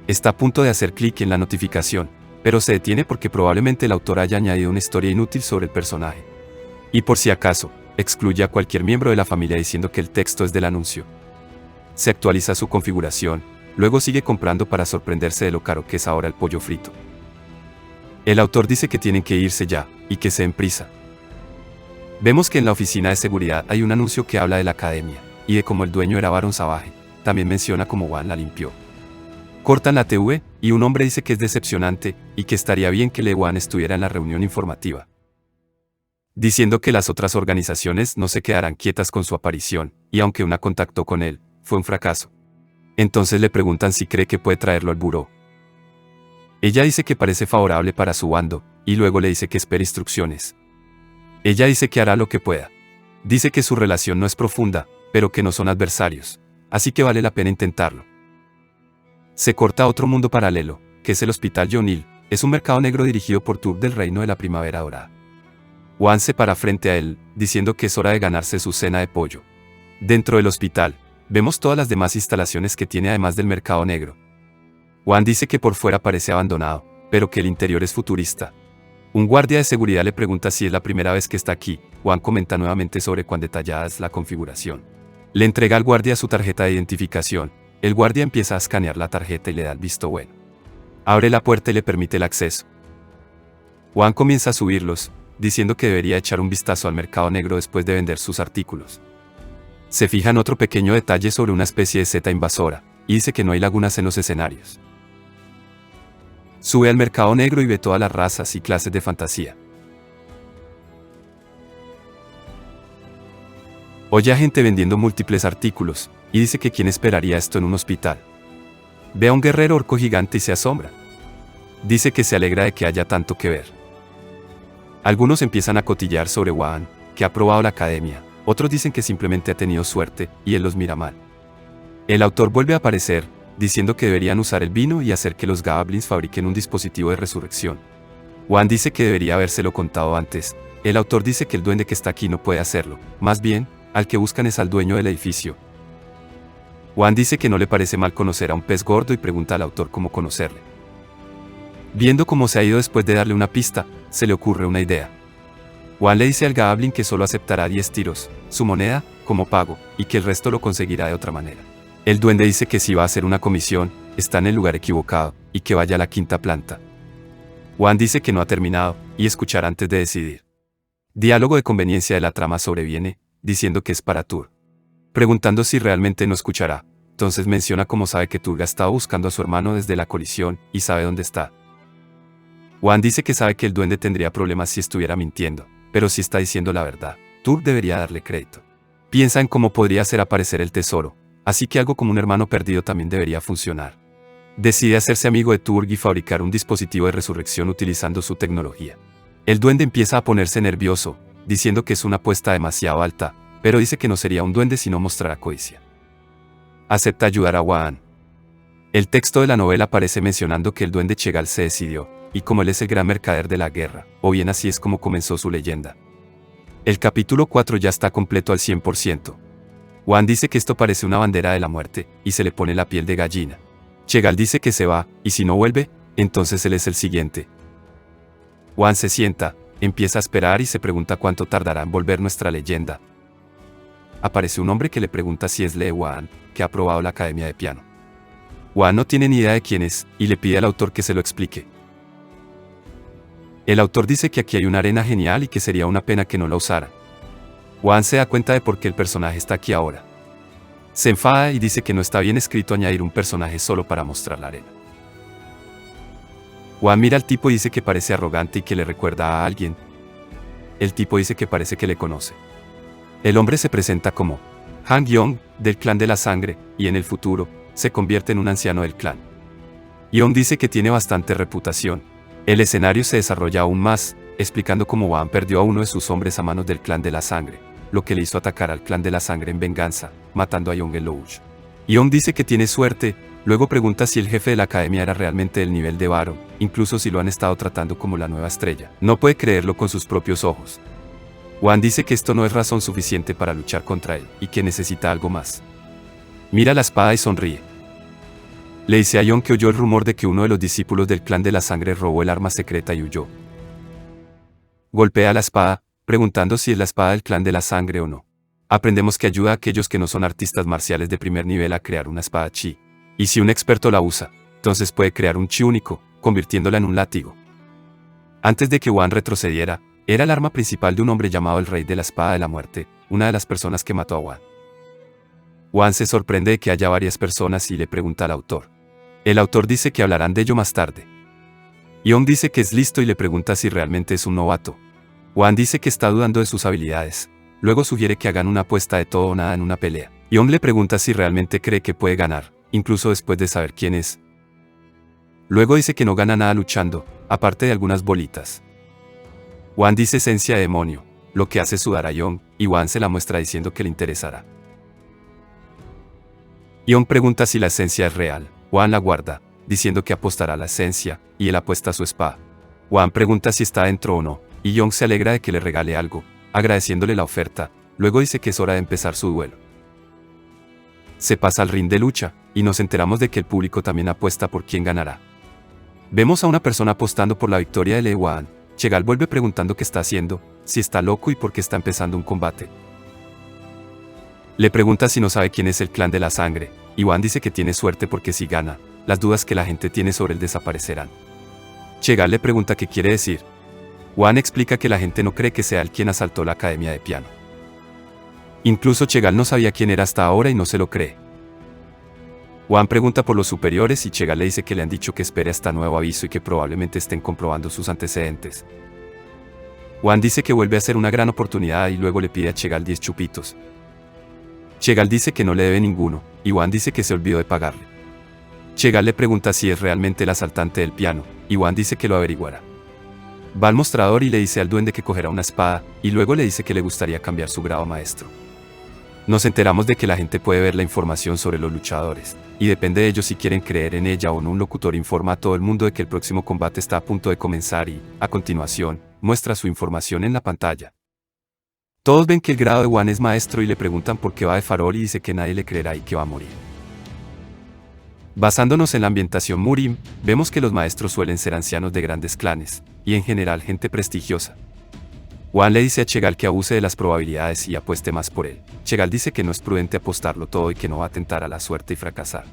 Está a punto de hacer clic en la notificación, pero se detiene porque probablemente el autor haya añadido una historia inútil sobre el personaje. Y por si acaso, excluye a cualquier miembro de la familia diciendo que el texto es del anuncio. Se actualiza su configuración, luego sigue comprando para sorprenderse de lo caro que es ahora el pollo frito. El autor dice que tienen que irse ya, y que se den prisa. Vemos que en la oficina de seguridad hay un anuncio que habla de la academia, y de cómo el dueño era Barón Savage, también menciona cómo Juan la limpió. Cortan la TV, y un hombre dice que es decepcionante, y que estaría bien que Juan estuviera en la reunión informativa, diciendo que las otras organizaciones no se quedarán quietas con su aparición, y aunque una contactó con él, fue un fracaso. Entonces le preguntan si cree que puede traerlo al buró. Ella dice que parece favorable para su bando, y luego le dice que espere instrucciones. Ella dice que hará lo que pueda. Dice que su relación no es profunda, pero que no son adversarios, así que vale la pena intentarlo. Se corta a otro mundo paralelo, que es el Hospital John Hill, es un mercado negro dirigido por Tur del Reino de la Primavera Dorada. Juan se para frente a él, diciendo que es hora de ganarse su cena de pollo. Dentro del hospital, vemos todas las demás instalaciones que tiene además del mercado negro. Juan dice que por fuera parece abandonado, pero que el interior es futurista. Un guardia de seguridad le pregunta si es la primera vez que está aquí. Juan comenta nuevamente sobre cuán detallada es la configuración. Le entrega al guardia su tarjeta de identificación. El guardia empieza a escanear la tarjeta y le da el visto bueno. Abre la puerta y le permite el acceso. Juan comienza a subirlos, diciendo que debería echar un vistazo al mercado negro después de vender sus artículos. Se fija en otro pequeño detalle sobre una especie de zeta invasora, y dice que no hay lagunas en los escenarios. Sube al mercado negro y ve todas las razas y clases de fantasía. Oye a gente vendiendo múltiples artículos, y dice que quién esperaría esto en un hospital. Ve a un guerrero orco gigante y se asombra. Dice que se alegra de que haya tanto que ver. Algunos empiezan a cotillar sobre Juan, que ha aprobado la academia, otros dicen que simplemente ha tenido suerte, y él los mira mal. El autor vuelve a aparecer, diciendo que deberían usar el vino y hacer que los goblins fabriquen un dispositivo de resurrección. Juan dice que debería habérselo contado antes. El autor dice que el duende que está aquí no puede hacerlo, más bien, al que buscan es al dueño del edificio. Juan dice que no le parece mal conocer a un pez gordo y pregunta al autor cómo conocerle. Viendo cómo se ha ido después de darle una pista, se le ocurre una idea. Juan le dice al goblin que solo aceptará 10 tiros, su moneda, como pago, y que el resto lo conseguirá de otra manera. El duende dice que si va a hacer una comisión, está en el lugar equivocado, y que vaya a la quinta planta. Juan dice que no ha terminado, y escuchará antes de decidir. Diálogo de conveniencia de la trama sobreviene, diciendo que es para Tur. Preguntando si realmente no escuchará, entonces menciona cómo sabe que Tur ha estado buscando a su hermano desde la colisión, y sabe dónde está. Juan dice que sabe que el duende tendría problemas si estuviera mintiendo, pero si está diciendo la verdad, Tur debería darle crédito. Piensa en cómo podría hacer aparecer el tesoro, así que algo como un hermano perdido también debería funcionar. Decide hacerse amigo de Turg y fabricar un dispositivo de resurrección utilizando su tecnología. El duende empieza a ponerse nervioso, diciendo que es una apuesta demasiado alta, pero dice que no sería un duende si no mostrara codicia. Acepta ayudar a Juan. El texto de la novela aparece mencionando que el duende Chegal se decidió, y como él es el gran mercader de la guerra, o bien así es como comenzó su leyenda. El capítulo 4 ya está completo al 100%. Juan dice que esto parece una bandera de la muerte, y se le pone la piel de gallina. Chegal dice que se va, y si no vuelve, entonces él es el siguiente. Juan se sienta, empieza a esperar y se pregunta cuánto tardará en volver nuestra leyenda. Aparece un hombre que le pregunta si es Lee Juan, que ha aprobado la academia de piano. Juan no tiene ni idea de quién es, y le pide al autor que se lo explique. El autor dice que aquí hay una arena genial y que sería una pena que no la usara. Juan se da cuenta de por qué el personaje está aquí ahora. Se enfada y dice que no está bien escrito añadir un personaje solo para mostrar la arena. Juan mira al tipo y dice que parece arrogante y que le recuerda a alguien. El tipo dice que parece que le conoce. El hombre se presenta como Han Yong, del clan de la sangre, y en el futuro, se convierte en un anciano del clan. Yong dice que tiene bastante reputación. El escenario se desarrolla aún más, explicando cómo Juan perdió a uno de sus hombres a manos del clan de la sangre, lo que le hizo atacar al clan de la sangre en venganza, matando a Yong en Louch. Yong dice que tiene suerte, luego pregunta si el jefe de la academia era realmente del nivel de Baron, incluso si lo han estado tratando como la nueva estrella. No puede creerlo con sus propios ojos. Wan dice que esto no es razón suficiente para luchar contra él, y que necesita algo más. Mira la espada y sonríe. Le dice a Young que oyó el rumor de que uno de los discípulos del clan de la sangre robó el arma secreta y huyó. Golpea la espada, preguntando si es la espada del clan de la sangre o no. Aprendemos que ayuda a aquellos que no son artistas marciales de primer nivel a crear una espada chi. Y si un experto la usa, entonces puede crear un chi único, convirtiéndola en un látigo. Antes de que Wan retrocediera, era el arma principal de un hombre llamado el Rey de la Espada de la Muerte, una de las personas que mató a Wan. Wan se sorprende de que haya varias personas y le pregunta al autor. El autor dice que hablarán de ello más tarde. Young dice que es listo y le pregunta si realmente es un novato. Wan dice que está dudando de sus habilidades. Luego sugiere que hagan una apuesta de todo o nada en una pelea. Young le pregunta si realmente cree que puede ganar, incluso después de saber quién es. Luego dice que no gana nada luchando, aparte de algunas bolitas. Wan dice esencia de demonio, lo que hace sudar a Young, y Wan se la muestra diciendo que le interesará. Young pregunta si la esencia es real. Wan la guarda, diciendo que apostará a la esencia, y él apuesta a su espada. Wan pregunta si está dentro o no, y Young se alegra de que le regale algo, agradeciéndole la oferta. Luego dice que es hora de empezar su duelo. Se pasa al ring de lucha, y nos enteramos de que el público también apuesta por quién ganará. Vemos a una persona apostando por la victoria de Lee Wan. Chegal vuelve preguntando qué está haciendo, si está loco y por qué está empezando un combate. Le pregunta si no sabe quién es el clan de la sangre, y Wan dice que tiene suerte porque si gana, las dudas que la gente tiene sobre él desaparecerán. Chegal le pregunta qué quiere decir. Wan explica que la gente no cree que sea él quien asaltó la academia de piano. Incluso Chegal no sabía quién era hasta ahora y no se lo cree. Wan pregunta por los superiores y Chegal le dice que le han dicho que espere hasta nuevo aviso y que probablemente estén comprobando sus antecedentes. Wan dice que vuelve a ser una gran oportunidad y luego le pide a Chegal 10 chupitos. Chegal dice que no le debe ninguno, y Wan dice que se olvidó de pagarle. Chegal le pregunta si es realmente el asaltante del piano, y Wan dice que lo averiguará. Va al mostrador y le dice al duende que cogerá una espada, y luego le dice que le gustaría cambiar su grado a maestro. Nos enteramos de que la gente puede ver la información sobre los luchadores, y depende de ellos si quieren creer en ella o no. Un locutor informa a todo el mundo de que el próximo combate está a punto de comenzar y, a continuación, muestra su información en la pantalla. Todos ven que el grado de Wan es maestro y le preguntan por qué va de farol y dice que nadie le creerá y que va a morir. Basándonos en la ambientación Murim, vemos que los maestros suelen ser ancianos de grandes clanes, y en general gente prestigiosa. Wan le dice a Chegal que abuse de las probabilidades y apueste más por él. Chegal dice que no es prudente apostarlo todo y que no va a tentar a la suerte y fracasar.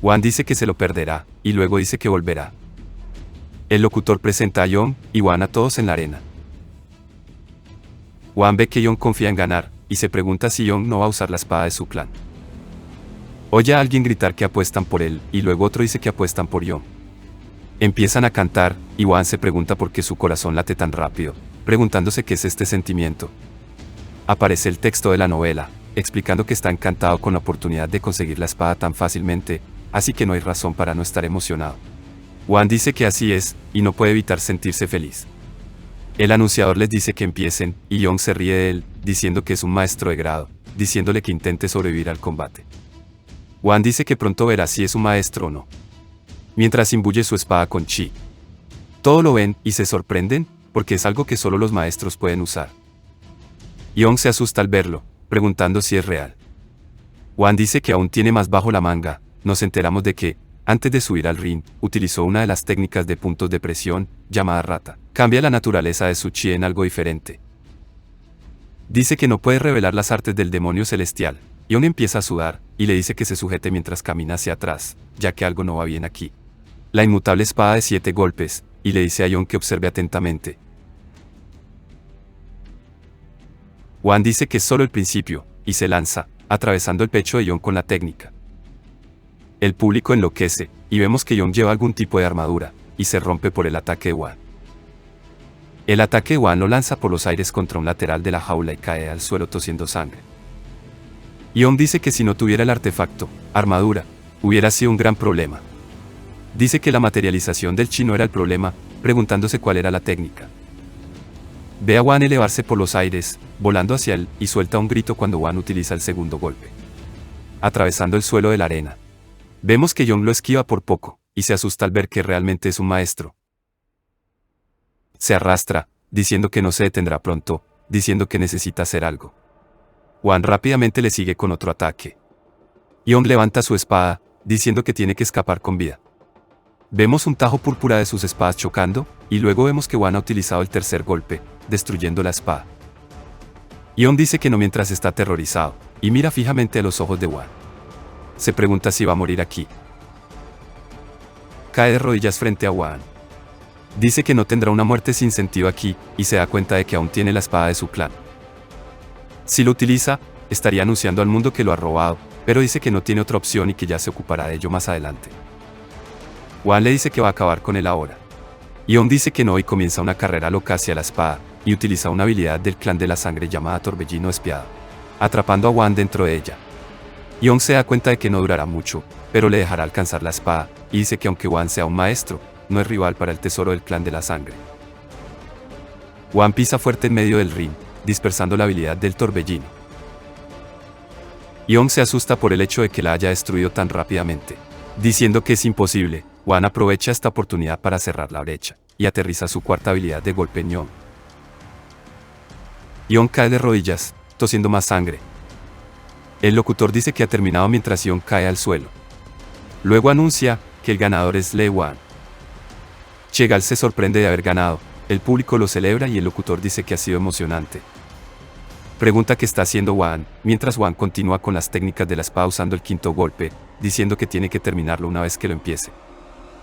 Wan dice que se lo perderá, y luego dice que volverá. El locutor presenta a Young y Wan a todos en la arena. Wan ve que Young confía en ganar, y se pregunta si Young no va a usar la espada de su clan. Oye a alguien gritar que apuestan por él, y luego otro dice que apuestan por Young. Empiezan a cantar, y Wan se pregunta por qué su corazón late tan rápido, preguntándose qué es este sentimiento. Aparece el texto de la novela, explicando que está encantado con la oportunidad de conseguir la espada tan fácilmente, así que no hay razón para no estar emocionado. Wan dice que así es, y no puede evitar sentirse feliz. El anunciador les dice que empiecen, y Young se ríe de él, diciendo que es un maestro de grado, diciéndole que intente sobrevivir al combate. Wan dice que pronto verá si es un maestro o no. Mientras imbuye su espada con chi. Todos lo ven y se sorprenden, porque es algo que solo los maestros pueden usar. Young se asusta al verlo, preguntando si es real. Wan dice que aún tiene más bajo la manga. Nos enteramos de que, antes de subir al ring, utilizó una de las técnicas de puntos de presión, llamada rata. Cambia la naturaleza de su chi en algo diferente. Dice que no puede revelar las artes del demonio celestial. Young empieza a sudar, y le dice que se sujete mientras camina hacia atrás, ya que algo no va bien aquí. La inmutable espada de 7 golpes, y le dice a Young que observe atentamente. Wan dice que es solo el principio, y se lanza, atravesando el pecho de Young con la técnica. El público enloquece, y vemos que Young lleva algún tipo de armadura, y se rompe por el ataque de Wan. El ataque de Wan lo lanza por los aires contra un lateral de la jaula y cae al suelo tosiendo sangre. Young dice que si no tuviera el artefacto, armadura, hubiera sido un gran problema. Dice que la materialización del chi no era el problema, preguntándose cuál era la técnica. Ve a Wan elevarse por los aires, volando hacia él, y suelta un grito cuando Wan utiliza el segundo golpe. Atravesando el suelo de la arena. Vemos que Young lo esquiva por poco, y se asusta al ver que realmente es un maestro. Se arrastra, diciendo que no se detendrá pronto, diciendo que necesita hacer algo. Wan rápidamente le sigue con otro ataque. Young levanta su espada, diciendo que tiene que escapar con vida. Vemos un tajo púrpura de sus espadas chocando, y luego vemos que Wan ha utilizado el tercer golpe, destruyendo la espada. Young dice que no mientras está aterrorizado, y mira fijamente a los ojos de Wan. Se pregunta si va a morir aquí. Cae de rodillas frente a Wan. Dice que no tendrá una muerte sin sentido aquí, y se da cuenta de que aún tiene la espada de su clan. Si lo utiliza, estaría anunciando al mundo que lo ha robado, pero dice que no tiene otra opción y que ya se ocupará de ello más adelante. Wan le dice que va a acabar con él ahora. Young dice que no y comienza una carrera loca hacia la espada, y utiliza una habilidad del clan de la sangre llamada Torbellino Despiadado, atrapando a Wan dentro de ella. Young se da cuenta de que no durará mucho, pero le dejará alcanzar la espada, y dice que aunque Wan sea un maestro, no es rival para el tesoro del clan de la sangre. Wan pisa fuerte en medio del ring, dispersando la habilidad del torbellino. Young se asusta por el hecho de que la haya destruido tan rápidamente. Diciendo que es imposible, Wan aprovecha esta oportunidad para cerrar la brecha, y aterriza su cuarta habilidad de golpe en Young. Young cae de rodillas, tosiendo más sangre. El locutor dice que ha terminado mientras Young cae al suelo. Luego anuncia que el ganador es Lee Wan. Chegal se sorprende de haber ganado, el público lo celebra y el locutor dice que ha sido emocionante. Pregunta qué está haciendo Wan, mientras Wan continúa con las técnicas de la espada usando el quinto golpe, diciendo que tiene que terminarlo una vez que lo empiece.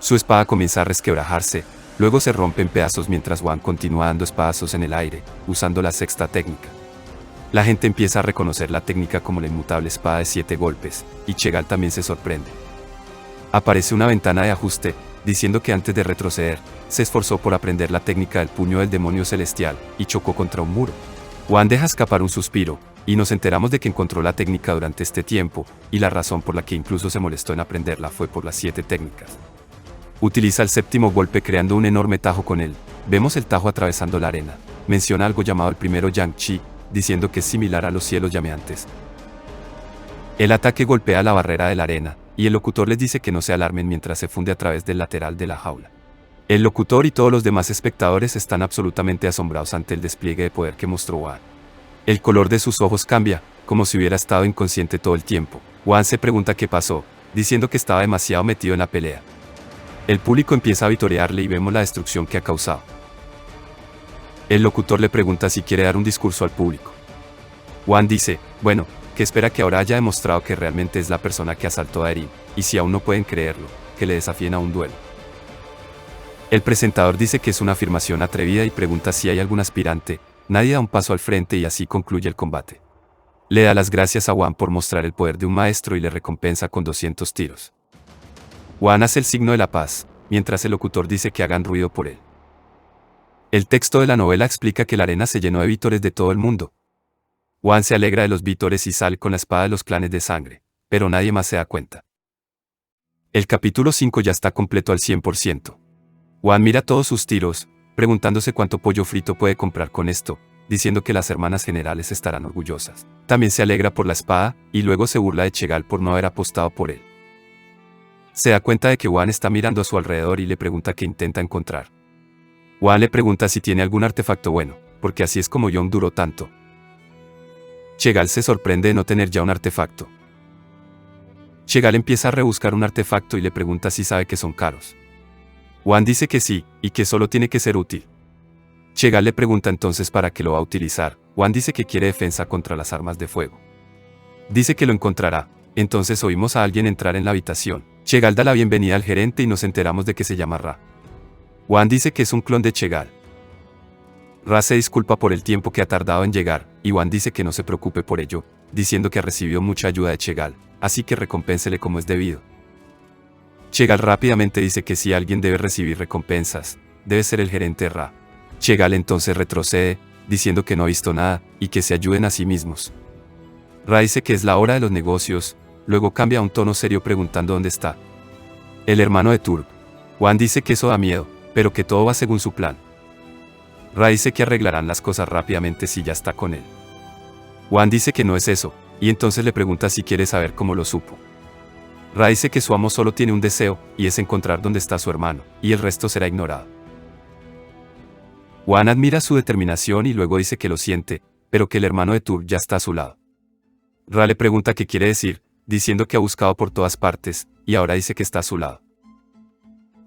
Su espada comienza a resquebrajarse, luego se rompe en pedazos mientras Wan continúa dando espadazos en el aire, usando la sexta técnica. La gente empieza a reconocer la técnica como la inmutable espada de 7 golpes, y Chegal también se sorprende. Aparece una ventana de ajuste, diciendo que antes de retroceder, se esforzó por aprender la técnica del puño del demonio celestial, y chocó contra un muro. Wan deja escapar un suspiro, y nos enteramos de que encontró la técnica durante este tiempo, y la razón por la que incluso se molestó en aprenderla fue por las 7 técnicas. Utiliza el séptimo golpe creando un enorme tajo con él. Vemos el tajo atravesando la arena. Menciona algo llamado el primero Yang Chi, diciendo que es similar a los cielos llameantes. El ataque golpea la barrera de la arena, y el locutor les dice que no se alarmen mientras se funde a través del lateral de la jaula. El locutor y todos los demás espectadores están absolutamente asombrados ante el despliegue de poder que mostró Wan. El color de sus ojos cambia, como si hubiera estado inconsciente todo el tiempo. Wan se pregunta qué pasó, diciendo que estaba demasiado metido en la pelea. El público empieza a vitorearle y vemos la destrucción que ha causado. El locutor le pregunta si quiere dar un discurso al público. Wan dice, bueno, que espera que ahora haya demostrado que realmente es la persona que asaltó a Erin, y si aún no pueden creerlo, que le desafíen a un duelo. El presentador dice que es una afirmación atrevida y pregunta si hay algún aspirante. Nadie da un paso al frente y así concluye el combate. Le da las gracias a Wan por mostrar el poder de un maestro y le recompensa con 200 tiros. Wan hace el signo de la paz, mientras el locutor dice que hagan ruido por él. El texto de la novela explica que la arena se llenó de vítores de todo el mundo. Wan se alegra de los vítores y sale con la espada de los clanes de sangre, pero nadie más se da cuenta. El capítulo 5 ya está completo al 100%. Wan mira todos sus tiros, preguntándose cuánto pollo frito puede comprar con esto, diciendo que las hermanas generales estarán orgullosas. También se alegra por la espada, y luego se burla de Chegal por no haber apostado por él. Se da cuenta de que Wan está mirando a su alrededor y le pregunta qué intenta encontrar. Wan le pregunta si tiene algún artefacto bueno, porque así es como Young duró tanto. Chegal se sorprende de no tener ya un artefacto. Chegal empieza a rebuscar un artefacto y le pregunta si sabe que son caros. Wan dice que sí, y que solo tiene que ser útil. Chegal le pregunta entonces para qué lo va a utilizar. Wan dice que quiere defensa contra las armas de fuego. Dice que lo encontrará, entonces oímos a alguien entrar en la habitación. Chegal da la bienvenida al gerente y nos enteramos de que se llama Ra. Wan dice que es un clon de Chegal. Ra se disculpa por el tiempo que ha tardado en llegar, y Wan dice que no se preocupe por ello, diciendo que ha recibido mucha ayuda de Chegal, así que recompénsele como es debido. Chegal rápidamente dice que si alguien debe recibir recompensas, debe ser el gerente Ra. Chegal entonces retrocede, diciendo que no ha visto nada, y que se ayuden a sí mismos. Ra dice que es la hora de los negocios, luego cambia a un tono serio preguntando dónde está el hermano de Turb. Wan dice que eso da miedo, pero que todo va según su plan. Ra dice que arreglarán las cosas rápidamente si ya está con él. Wan dice que no es eso, y entonces le pregunta si quiere saber cómo lo supo. Ra dice que su amo solo tiene un deseo, y es encontrar dónde está su hermano, y el resto será ignorado. Wan admira su determinación y luego dice que lo siente, pero que el hermano de Tur ya está a su lado. Ra le pregunta qué quiere decir, diciendo que ha buscado por todas partes, y ahora dice que está a su lado.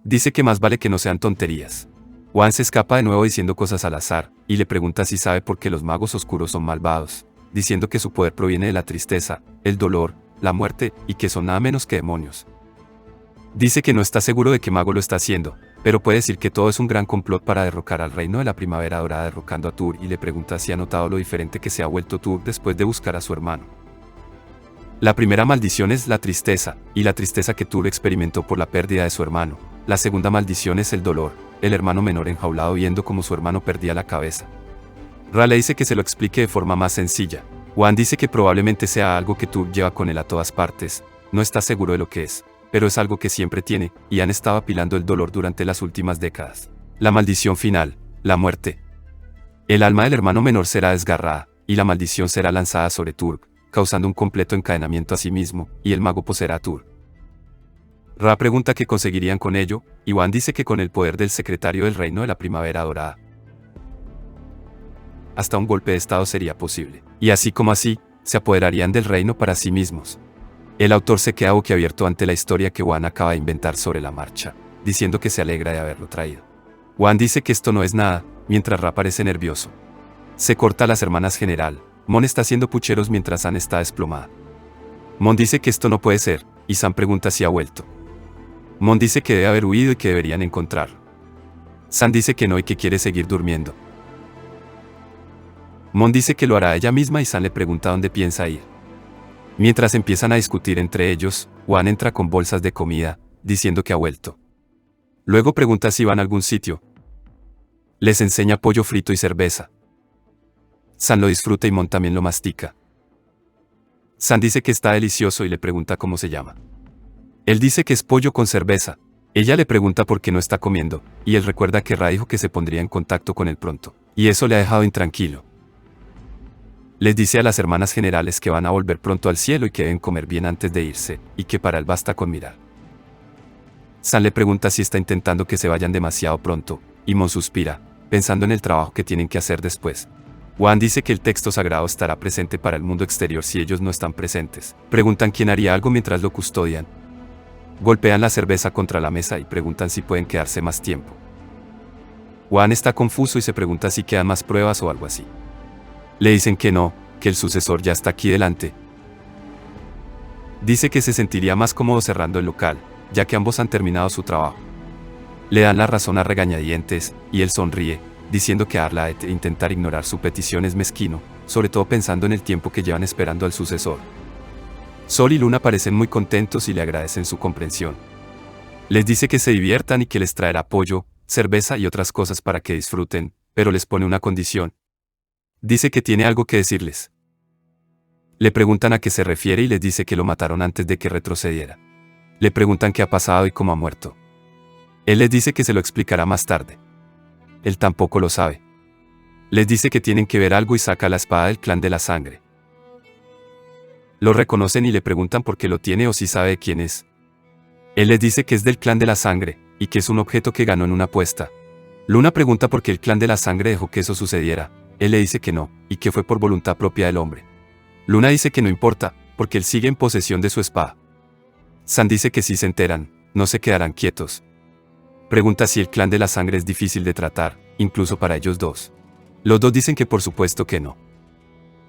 Dice que más vale que no sean tonterías. Wan se escapa de nuevo diciendo cosas al azar, y le pregunta si sabe por qué los magos oscuros son malvados, diciendo que su poder proviene de la tristeza, el dolor, la muerte, y que son nada menos que demonios. Dice que no está seguro de qué mago lo está haciendo, pero puede decir que todo es un gran complot para derrocar al reino de la primavera dorada derrocando a Tur, y le pregunta si ha notado lo diferente que se ha vuelto Tur después de buscar a su hermano. La primera maldición es la tristeza, y la tristeza que Tur experimentó por la pérdida de su hermano. La segunda maldición es el dolor, el hermano menor enjaulado viendo cómo su hermano perdía la cabeza. Ra le dice que se lo explique de forma más sencilla. Wan dice que probablemente sea algo que Tur lleva con él a todas partes, no está seguro de lo que es, pero es algo que siempre tiene, y han estado apilando el dolor durante las últimas décadas. La maldición final, la muerte. El alma del hermano menor será desgarrada, y la maldición será lanzada sobre Tur, causando un completo encadenamiento a sí mismo, y el mago poseerá a Tur. Ra pregunta qué conseguirían con ello, y Wan dice que con el poder del secretario del reino de la primavera dorada. Hasta un golpe de estado sería posible, y así como así, se apoderarían del reino para sí mismos. El autor se queda boquiabierto ante la historia que Wan acaba de inventar sobre la marcha, diciendo que se alegra de haberlo traído. Wan dice que esto no es nada, mientras Ra parece nervioso. Se corta a las hermanas general. Mon está haciendo pucheros mientras San está desplomada. Mon dice que esto no puede ser, y San pregunta si ha vuelto. Mon dice que debe haber huido y que deberían encontrarlo. San dice que no y que quiere seguir durmiendo. Mon dice que lo hará ella misma y San le pregunta dónde piensa ir. Mientras empiezan a discutir entre ellos, Wan entra con bolsas de comida, diciendo que ha vuelto. Luego pregunta si van a algún sitio. Les enseña pollo frito y cerveza. San lo disfruta y Mon también lo mastica. San dice que está delicioso y le pregunta cómo se llama. Él dice que es pollo con cerveza. Ella le pregunta por qué no está comiendo, y él recuerda que Ra dijo que se pondría en contacto con él pronto, y eso le ha dejado intranquilo. Les dice a las hermanas generales que van a volver pronto al cielo y que deben comer bien antes de irse, y que para él basta con mirar. San le pregunta si está intentando que se vayan demasiado pronto, y Mon suspira, pensando en el trabajo que tienen que hacer después. Wan dice que el texto sagrado estará presente para el mundo exterior si ellos no están presentes. Preguntan quién haría algo mientras lo custodian. Golpean la cerveza contra la mesa y preguntan si pueden quedarse más tiempo. Wan está confuso y se pregunta si quedan más pruebas o algo así. Le dicen que no, que el sucesor ya está aquí delante. Dice que se sentiría más cómodo cerrando el local, ya que ambos han terminado su trabajo. Le dan la razón a regañadientes, y él sonríe, diciendo que Arla de intentar ignorar su petición es mezquino, sobre todo pensando en el tiempo que llevan esperando al sucesor. Sol y Luna parecen muy contentos y le agradecen su comprensión. Les dice que se diviertan y que les traerá pollo, cerveza y otras cosas para que disfruten, pero les pone una condición. Dice que tiene algo que decirles. Le preguntan a qué se refiere y les dice que lo mataron antes de que retrocediera. Le preguntan qué ha pasado y cómo ha muerto. Él les dice que se lo explicará más tarde. Él tampoco lo sabe. Les dice que tienen que ver algo y saca la espada del clan de la sangre. Lo reconocen y le preguntan por qué lo tiene o si sabe de quién es. Él les dice que es del clan de la sangre, y que es un objeto que ganó en una apuesta. Luna pregunta por qué el clan de la sangre dejó que eso sucediera. Él le dice que no, y que fue por voluntad propia del hombre. Luna dice que no importa, porque él sigue en posesión de su espada. San dice que si se enteran, no se quedarán quietos. Pregunta si el clan de la sangre es difícil de tratar, incluso para ellos dos. Los dos dicen que por supuesto que no.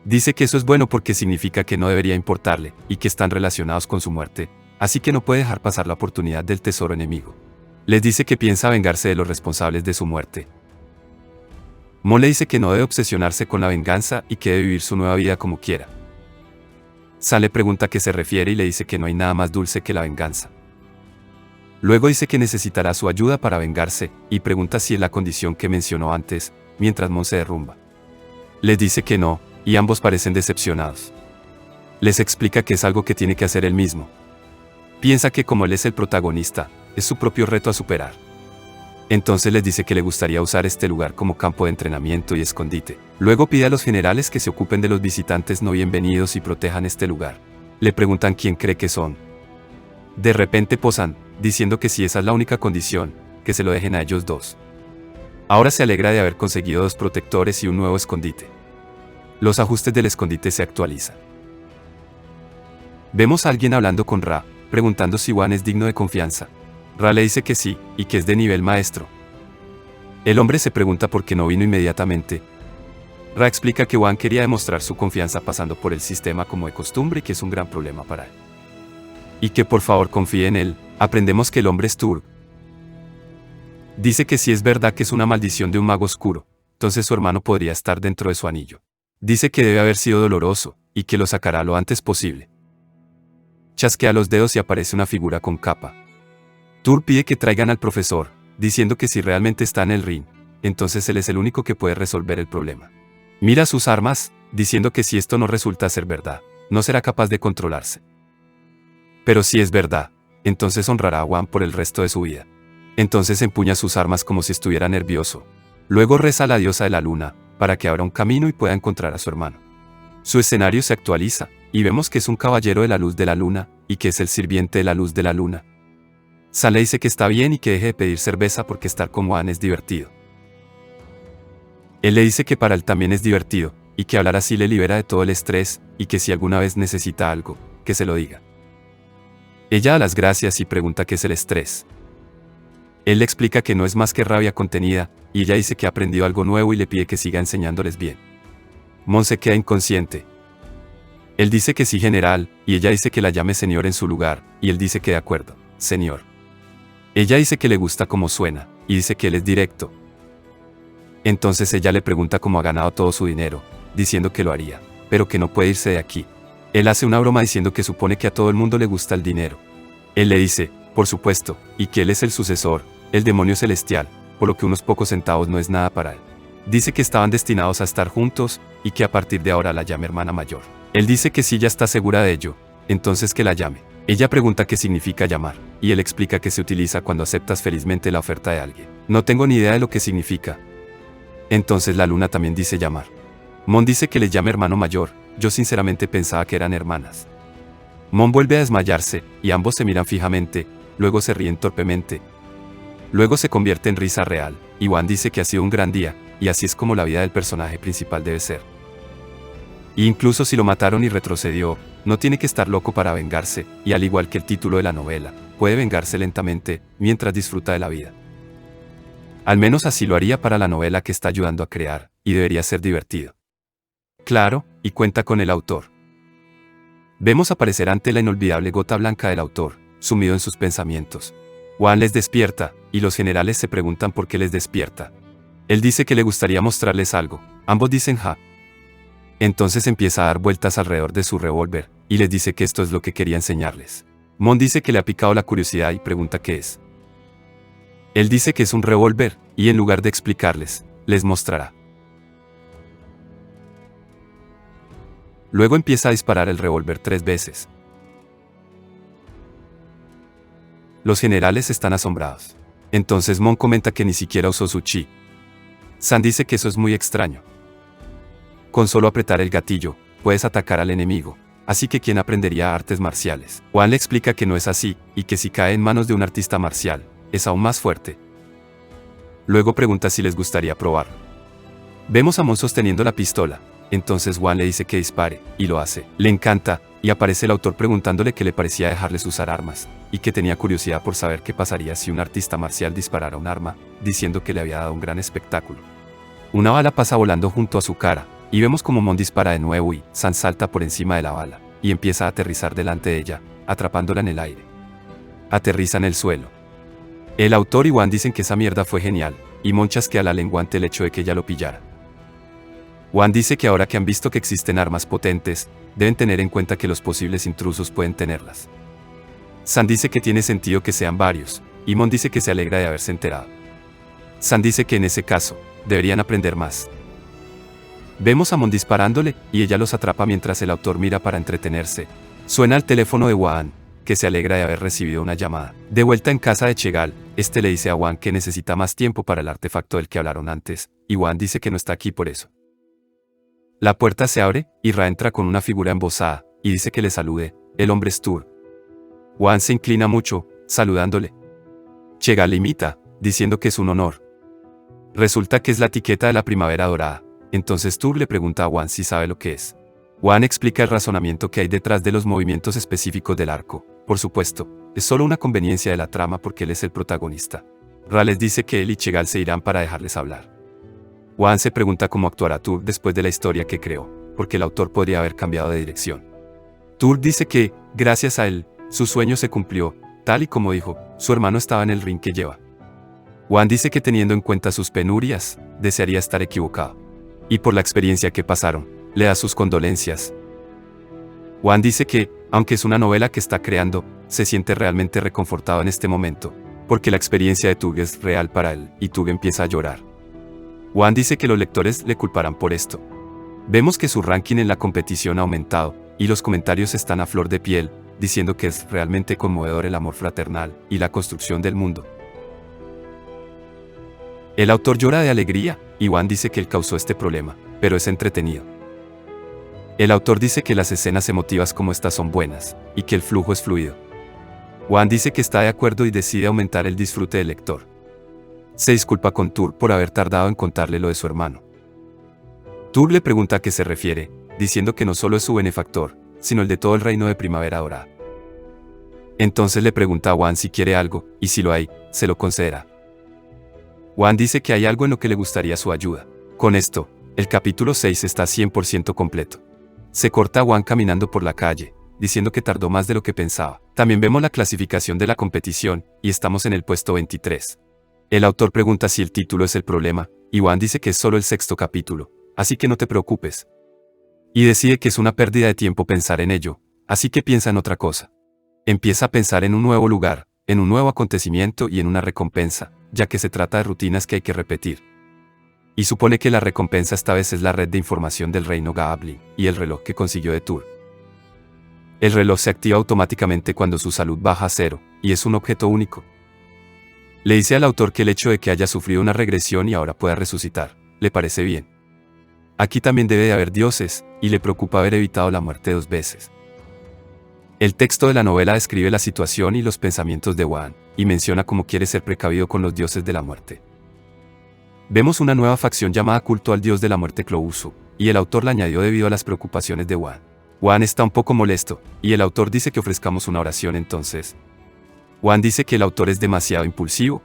Dice que eso es bueno porque significa que no debería importarle, y que están relacionados con su muerte, así que no puede dejar pasar la oportunidad del tesoro enemigo. Les dice que piensa vengarse de los responsables de su muerte. Mon le dice que no debe obsesionarse con la venganza y que debe vivir su nueva vida como quiera. San le pregunta a qué se refiere y le dice que no hay nada más dulce que la venganza. Luego dice que necesitará su ayuda para vengarse, y pregunta si es la condición que mencionó antes, mientras Mon se derrumba. Les dice que no, y ambos parecen decepcionados. Les explica que es algo que tiene que hacer él mismo. Piensa que como él es el protagonista, es su propio reto a superar. Entonces les dice que le gustaría usar este lugar como campo de entrenamiento y escondite. Luego pide a los generales que se ocupen de los visitantes no bienvenidos y protejan este lugar. Le preguntan quién cree que son. De repente posan, diciendo que si esa es la única condición, que se lo dejen a ellos dos. Ahora se alegra de haber conseguido 2 protectores y un nuevo escondite. Los ajustes del escondite se actualizan. Vemos a alguien hablando con Ra, preguntando si Wan es digno de confianza. Ra le dice que sí, y que es de nivel maestro. El hombre se pregunta por qué no vino inmediatamente. Ra explica que Wan quería demostrar su confianza pasando por el sistema como de costumbre y que es un gran problema para él. Y que por favor confíe en él. Aprendemos que el hombre es Turg. Dice que si es verdad que es una maldición de un mago oscuro, entonces su hermano podría estar dentro de su anillo. Dice que debe haber sido doloroso, y que lo sacará lo antes posible. Chasquea los dedos y aparece una figura con capa. Tur pide que traigan al profesor, diciendo que si realmente está en el ring, entonces él es el único que puede resolver el problema. Mira sus armas, diciendo que si esto no resulta ser verdad, no será capaz de controlarse. Pero si es verdad, entonces honrará a Wan por el resto de su vida. Entonces empuña sus armas como si estuviera nervioso. Luego reza a la diosa de la luna, para que abra un camino y pueda encontrar a su hermano. Su escenario se actualiza, y vemos que es un caballero de la luz de la luna, y que es el sirviente de la luz de la luna. San le dice que está bien y que deje de pedir cerveza porque estar con Wan es divertido. Él le dice que para él también es divertido, y que hablar así le libera de todo el estrés, y que si alguna vez necesita algo, que se lo diga. Ella da las gracias y pregunta qué es el estrés. Él le explica que no es más que rabia contenida, y ella dice que ha aprendido algo nuevo y le pide que siga enseñándoles bien. Mon se queda inconsciente. Él dice que sí, general, y ella dice que la llame señor en su lugar, y él dice que de acuerdo, señor. Ella dice que le gusta cómo suena, y dice que él es directo. Entonces ella le pregunta cómo ha ganado todo su dinero, diciendo que lo haría, pero que no puede irse de aquí. Él hace una broma diciendo que supone que a todo el mundo le gusta el dinero. Él le dice, por supuesto, y que él es el sucesor, el demonio celestial, por lo que unos pocos centavos no es nada para él. Dice que estaban destinados a estar juntos, y que a partir de ahora la llame hermana mayor. Él dice que si ya está segura de ello, entonces que la llame. Ella pregunta qué significa llamar, y él explica que se utiliza cuando aceptas felizmente la oferta de alguien. No tengo ni idea de lo que significa. Entonces la luna también dice llamar. Mon dice que le llame hermano mayor, yo sinceramente pensaba que eran hermanas. Mon vuelve a desmayarse, y ambos se miran fijamente, luego se ríen torpemente. Luego se convierte en risa real, y Wan dice que ha sido un gran día, y así es como la vida del personaje principal debe ser. Y incluso si lo mataron y retrocedió, no tiene que estar loco para vengarse, y al igual que el título de la novela, puede vengarse lentamente, mientras disfruta de la vida. Al menos así lo haría para la novela que está ayudando a crear, y debería ser divertido. Claro, y cuenta con el autor. Vemos aparecer ante la inolvidable gota blanca del autor, sumido en sus pensamientos. Wan les despierta, y los generales se preguntan por qué les despierta. Él dice que le gustaría mostrarles algo, ambos dicen ja. Entonces empieza a dar vueltas alrededor de su revólver, y les dice que esto es lo que quería enseñarles. Mon dice que le ha picado la curiosidad y pregunta qué es. Él dice que es un revólver, y en lugar de explicarles, les mostrará. Luego empieza a disparar el revólver 3 veces. Los generales están asombrados. Entonces Mon comenta que ni siquiera usó su chi. San dice que eso es muy extraño. Con solo apretar el gatillo, puedes atacar al enemigo, así que ¿quién aprendería artes marciales? Wan le explica que no es así, y que si cae en manos de un artista marcial, es aún más fuerte. Luego pregunta si les gustaría probarlo. Vemos a Mon sosteniendo la pistola, entonces Wan le dice que dispare, y lo hace. Le encanta, y aparece el autor preguntándole qué le parecía dejarles usar armas, y que tenía curiosidad por saber qué pasaría si un artista marcial disparara un arma, diciendo que le había dado un gran espectáculo. Una bala pasa volando junto a su cara, y vemos como Mon dispara de nuevo y San salta por encima de la bala, y empieza a aterrizar delante de ella, atrapándola en el aire. Aterriza en el suelo. El autor y Wan dicen que esa mierda fue genial, y Mon chasquea la lengua ante el hecho de que ella lo pillara. Wan dice que ahora que han visto que existen armas potentes, deben tener en cuenta que los posibles intrusos pueden tenerlas. San dice que tiene sentido que sean varios, y Mon dice que se alegra de haberse enterado. San dice que en ese caso, deberían aprender más. Vemos a Mon disparándole, y ella los atrapa mientras el autor mira para entretenerse. Suena el teléfono de Wan, que se alegra de haber recibido una llamada. De vuelta en casa de Chegal, le dice a Wan que necesita más tiempo para el artefacto del que hablaron antes, y Wan dice que no está aquí por eso. La puerta se abre, y Ra entra con una figura embosada, y dice que le salude. El hombre es Tur. Wan se inclina mucho, saludándole. Chegal le imita, diciendo que es un honor. Resulta que es la etiqueta de la primavera dorada. Entonces Tur le pregunta a Wan si sabe lo que es. Wan explica el razonamiento que hay detrás de los movimientos específicos del arco. Por supuesto, es solo una conveniencia de la trama porque él es el protagonista. Ra les dice que él y Chegal se irán para dejarles hablar. Wan se pregunta cómo actuará Tur después de la historia que creó, porque el autor podría haber cambiado de dirección. Tur dice que, gracias a él, su sueño se cumplió, tal y como dijo, su hermano estaba en el ring que lleva. Wan dice que teniendo en cuenta sus penurias, desearía estar equivocado. Y por la experiencia que pasaron, le da sus condolencias. Wan dice que, aunque es una novela que está creando, se siente realmente reconfortado en este momento, porque la experiencia de Tug es real para él, y Tug empieza a llorar. Wan dice que los lectores le culparán por esto. Vemos que su ranking en la competición ha aumentado, y los comentarios están a flor de piel, diciendo que es realmente conmovedor el amor fraternal y la construcción del mundo. El autor llora de alegría, y Wan dice que él causó este problema, pero es entretenido. El autor dice que las escenas emotivas como estas son buenas, y que el flujo es fluido. Wan dice que está de acuerdo y decide aumentar el disfrute del lector. Se disculpa con Tur por haber tardado en contarle lo de su hermano. Tur le pregunta a qué se refiere, diciendo que no solo es su benefactor, sino el de todo el reino de Primavera Dorada. Entonces le pregunta a Wan si quiere algo, y si lo hay, se lo concederá. Wan dice que hay algo en lo que le gustaría su ayuda. Con esto, el capítulo 6 está 100% completo. Se corta a Wan caminando por la calle, diciendo que tardó más de lo que pensaba. También vemos la clasificación de la competición, y estamos en el puesto 23. El autor pregunta si el título es el problema, y Wan dice que es solo el 6º capítulo, así que no te preocupes. Y decide que es una pérdida de tiempo pensar en ello, así que piensa en otra cosa. Empieza a pensar en un nuevo lugar, en un nuevo acontecimiento y en una recompensa, ya que se trata de rutinas que hay que repetir. Y supone que la recompensa esta vez es la red de información del reino Gaabli, y el reloj que consiguió de Tur. El reloj se activa automáticamente cuando su salud baja a 0, y es un objeto único. Le dice al autor que el hecho de que haya sufrido una regresión y ahora pueda resucitar, le parece bien. Aquí también debe de haber dioses, y le preocupa haber evitado la muerte 2 veces. El texto de la novela describe la situación y los pensamientos de Wan, y menciona cómo quiere ser precavido con los dioses de la muerte. Vemos una nueva facción llamada Culto al Dios de la Muerte Clousu, y el autor la añadió debido a las preocupaciones de Wan. Wan está un poco molesto, y el autor dice que ofrezcamos una oración entonces. Wan dice que el autor es demasiado impulsivo.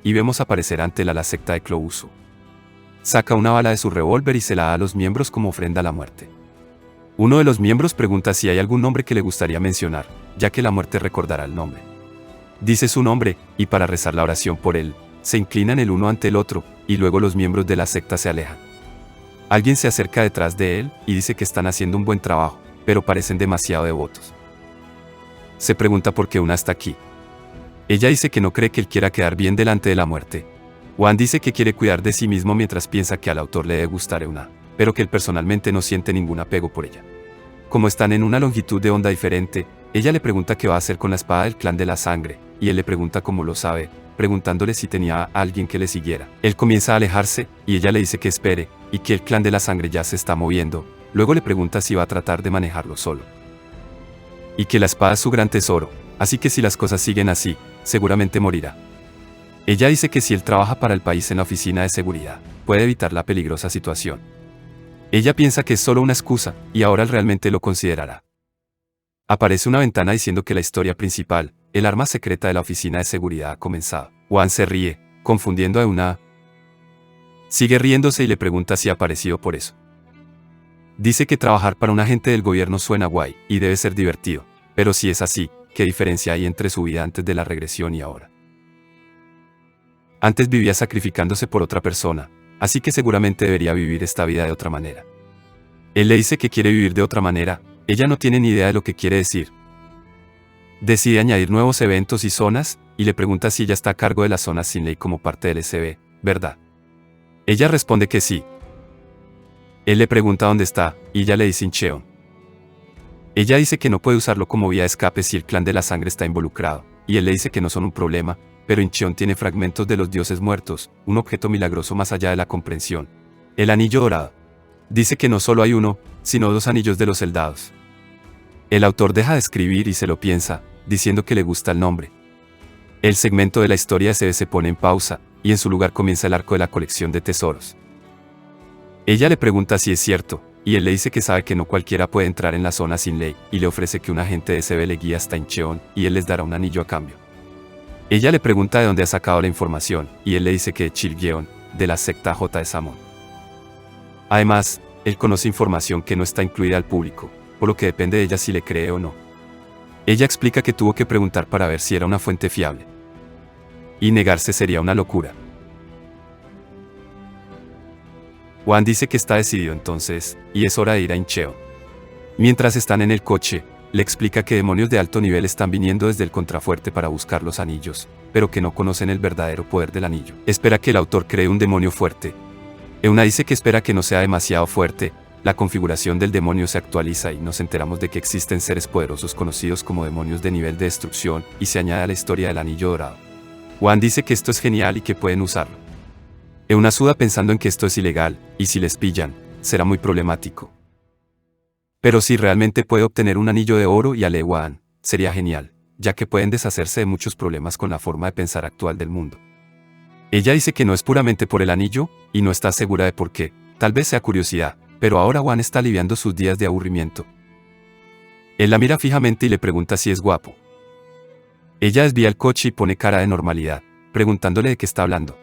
Y vemos aparecer ante la secta de Clousu. Saca una bala de su revólver y se la da a los miembros como ofrenda a la muerte. Uno de los miembros pregunta si hay algún nombre que le gustaría mencionar, ya que la muerte recordará el nombre. Dice su nombre, y para rezar la oración por él, se inclinan el uno ante el otro, y luego los miembros de la secta se alejan. Alguien se acerca detrás de él, y dice que están haciendo un buen trabajo, pero parecen demasiado devotos. Se pregunta por qué una está aquí. Ella dice que no cree que él quiera quedar bien delante de la muerte. Wan dice que quiere cuidar de sí mismo mientras piensa que al autor le debe gustar Euna, pero que él personalmente no siente ningún apego por ella. Como están en una longitud de onda diferente, ella le pregunta qué va a hacer con la espada del clan de la sangre, y él le pregunta cómo lo sabe, preguntándole si tenía a alguien que le siguiera. Él comienza a alejarse, y ella le dice que espere, y que el clan de la sangre ya se está moviendo. Luego le pregunta si va a tratar de manejarlo solo. Y que la espada es su gran tesoro, así que si las cosas siguen así, seguramente morirá. Ella dice que si él trabaja para el país en la oficina de seguridad, puede evitar la peligrosa situación. Ella piensa que es solo una excusa, y ahora él realmente lo considerará. Aparece una ventana diciendo que la historia principal, el arma secreta de la oficina de seguridad ha comenzado. Wan se ríe, confundiendo a Euna. Sigue riéndose y le pregunta si ha aparecido por eso. Dice que trabajar para un agente del gobierno suena guay, y debe ser divertido, pero si es así, ¿qué diferencia hay entre su vida antes de la regresión y ahora? Antes vivía sacrificándose por otra persona, así que seguramente debería vivir esta vida de otra manera. Él le dice que quiere vivir de otra manera, ella no tiene ni idea de lo que quiere decir. Decide añadir nuevos eventos y zonas, y le pregunta si ella está a cargo de las zonas sin ley como parte del SB, ¿verdad? Ella responde que sí. Él le pregunta dónde está, y ella le dice Incheon. Ella dice que no puede usarlo como vía de escape si el clan de la sangre está involucrado, y él le dice que no son un problema, pero Incheon tiene fragmentos de los dioses muertos, un objeto milagroso más allá de la comprensión. El anillo dorado. Dice que no solo hay uno, sino 2 anillos de los soldados. El autor deja de escribir y se lo piensa, diciendo que le gusta el nombre. El segmento de la historia se pone en pausa, y en su lugar comienza el arco de la colección de tesoros. Ella le pregunta si es cierto, y él le dice que sabe que no cualquiera puede entrar en la zona sin ley, y le ofrece que un agente de SB le guíe hasta Incheon, y él les dará un anillo a cambio. Ella le pregunta de dónde ha sacado la información, y él le dice que de Chilgyeon, de la secta J de Samon. Además, él conoce información que no está incluida al público, por lo que depende de ella si le cree o no. Ella explica que tuvo que preguntar para ver si era una fuente fiable. Y negarse sería una locura. Hwan dice que está decidido entonces, y es hora de ir a Incheon. Mientras están en el coche, le explica que demonios de alto nivel están viniendo desde el contrafuerte para buscar los anillos, pero que no conocen el verdadero poder del anillo. Espera que el autor cree un demonio fuerte. Euna dice que espera que no sea demasiado fuerte. La configuración del demonio se actualiza y nos enteramos de que existen seres poderosos conocidos como demonios de nivel de destrucción, y se añade a la historia del anillo dorado. Hwan dice que esto es genial y que pueden usarlo. Euna suda pensando en que esto es ilegal, y si les pillan, será muy problemático. Pero si realmente puede obtener un anillo de oro y a Hwan, sería genial, ya que pueden deshacerse de muchos problemas con la forma de pensar actual del mundo. Ella dice que no es puramente por el anillo, y no está segura de por qué, tal vez sea curiosidad, pero ahora Hwan está aliviando sus días de aburrimiento. Él la mira fijamente y le pregunta si es guapo. Ella desvía el coche y pone cara de normalidad, preguntándole de qué está hablando.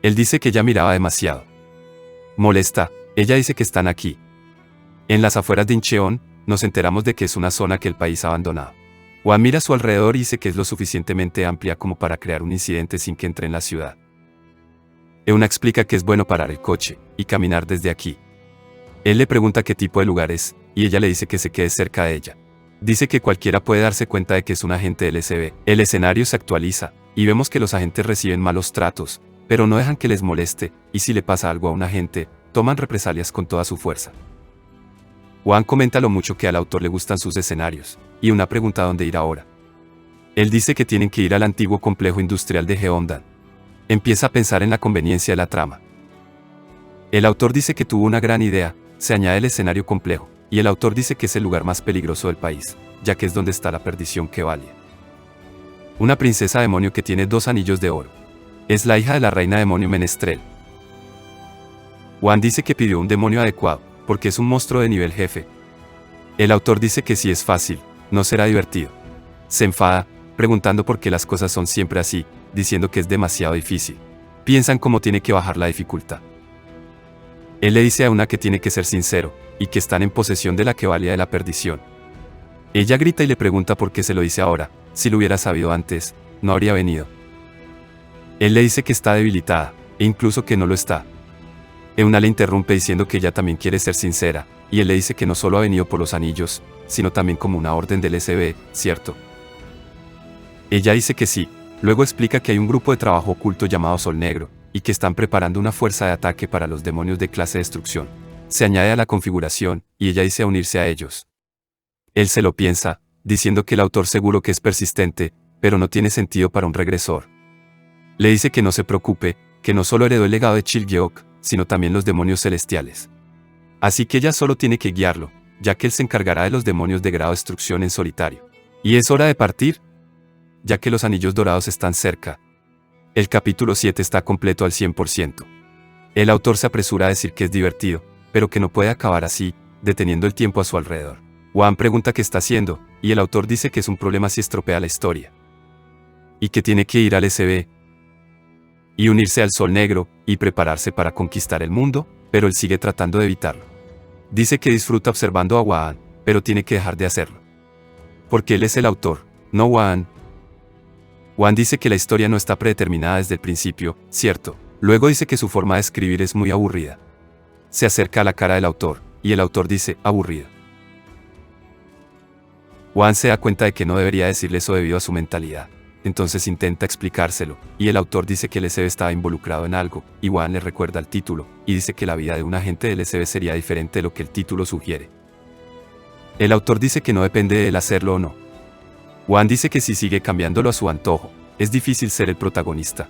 Él dice que ella miraba demasiado. Molesta, ella dice que están aquí. En las afueras de Incheon, nos enteramos de que es una zona que el país ha abandonado. Hwan mira a su alrededor y dice que es lo suficientemente amplia como para crear un incidente sin que entre en la ciudad. Euna explica que es bueno parar el coche y caminar desde aquí. Él le pregunta qué tipo de lugar es, y ella le dice que se quede cerca de ella. Dice que cualquiera puede darse cuenta de que es un agente del SB. El escenario se actualiza, y vemos que los agentes reciben malos tratos, pero no dejan que les moleste, y si le pasa algo a un agente, toman represalias con toda su fuerza. Hwan comenta lo mucho que al autor le gustan sus escenarios, y Euna pregunta dónde ir ahora. Él dice que tienen que ir al antiguo complejo industrial de Jeondan. Empieza a pensar en la conveniencia de la trama. El autor dice que tuvo una gran idea, se añade el escenario complejo, y el autor dice que es el lugar más peligroso del país, ya que es donde está la perdición Kevalia. Una princesa demonio que tiene 2 anillos de oro. Es la hija de la reina demonio Menestrel. Hwan dice que pidió un demonio adecuado, porque es un monstruo de nivel jefe. El autor dice que si es fácil, no será divertido. Se enfada, preguntando por qué las cosas son siempre así, diciendo que es demasiado difícil. Piensan cómo tiene que bajar la dificultad. Él le dice a Euna que tiene que ser sincero, y que están en posesión de la Kevalia de la perdición. Ella grita y le pregunta por qué se lo dice ahora, si lo hubiera sabido antes, no habría venido. Él le dice que está debilitada, e incluso que no lo está. Euna le interrumpe diciendo que ella también quiere ser sincera, y él le dice que no solo ha venido por los anillos, sino también como una orden del SB, ¿cierto? Ella dice que sí, luego explica que hay un grupo de trabajo oculto llamado Sol Negro, y que están preparando una fuerza de ataque para los demonios de clase destrucción. Se añade a la configuración, y ella dice a unirse a ellos. Él se lo piensa, diciendo que el autor seguro que es persistente, pero no tiene sentido para un regresor. Le dice que no se preocupe, que no solo heredó el legado de Chilgyeok, sino también los demonios celestiales. Así que ella solo tiene que guiarlo, ya que él se encargará de los demonios de grado de destrucción en solitario. Y es hora de partir, ya que los anillos dorados están cerca. El capítulo 7 está completo al 100%. El autor se apresura a decir que es divertido, pero que no puede acabar así, deteniendo el tiempo a su alrededor. Hwan pregunta qué está haciendo, y el autor dice que es un problema si estropea la historia. Y que tiene que ir al SB y unirse al Sol Negro, y prepararse para conquistar el mundo, pero él sigue tratando de evitarlo. Dice que disfruta observando a Hwan, pero tiene que dejar de hacerlo. Porque él es el autor, no Hwan. Hwan dice que la historia no está predeterminada desde el principio, cierto. Luego dice que su forma de escribir es muy aburrida. Se acerca a la cara del autor, y el autor dice, aburrido. Hwan se da cuenta de que no debería decirle eso debido a su mentalidad. Entonces intenta explicárselo, y el autor dice que el SB estaba involucrado en algo, y Hwan le recuerda el título, y dice que la vida de un agente del SB sería diferente de lo que el título sugiere. El autor dice que no depende de él hacerlo o no. Hwan dice que si sigue cambiándolo a su antojo, es difícil ser el protagonista.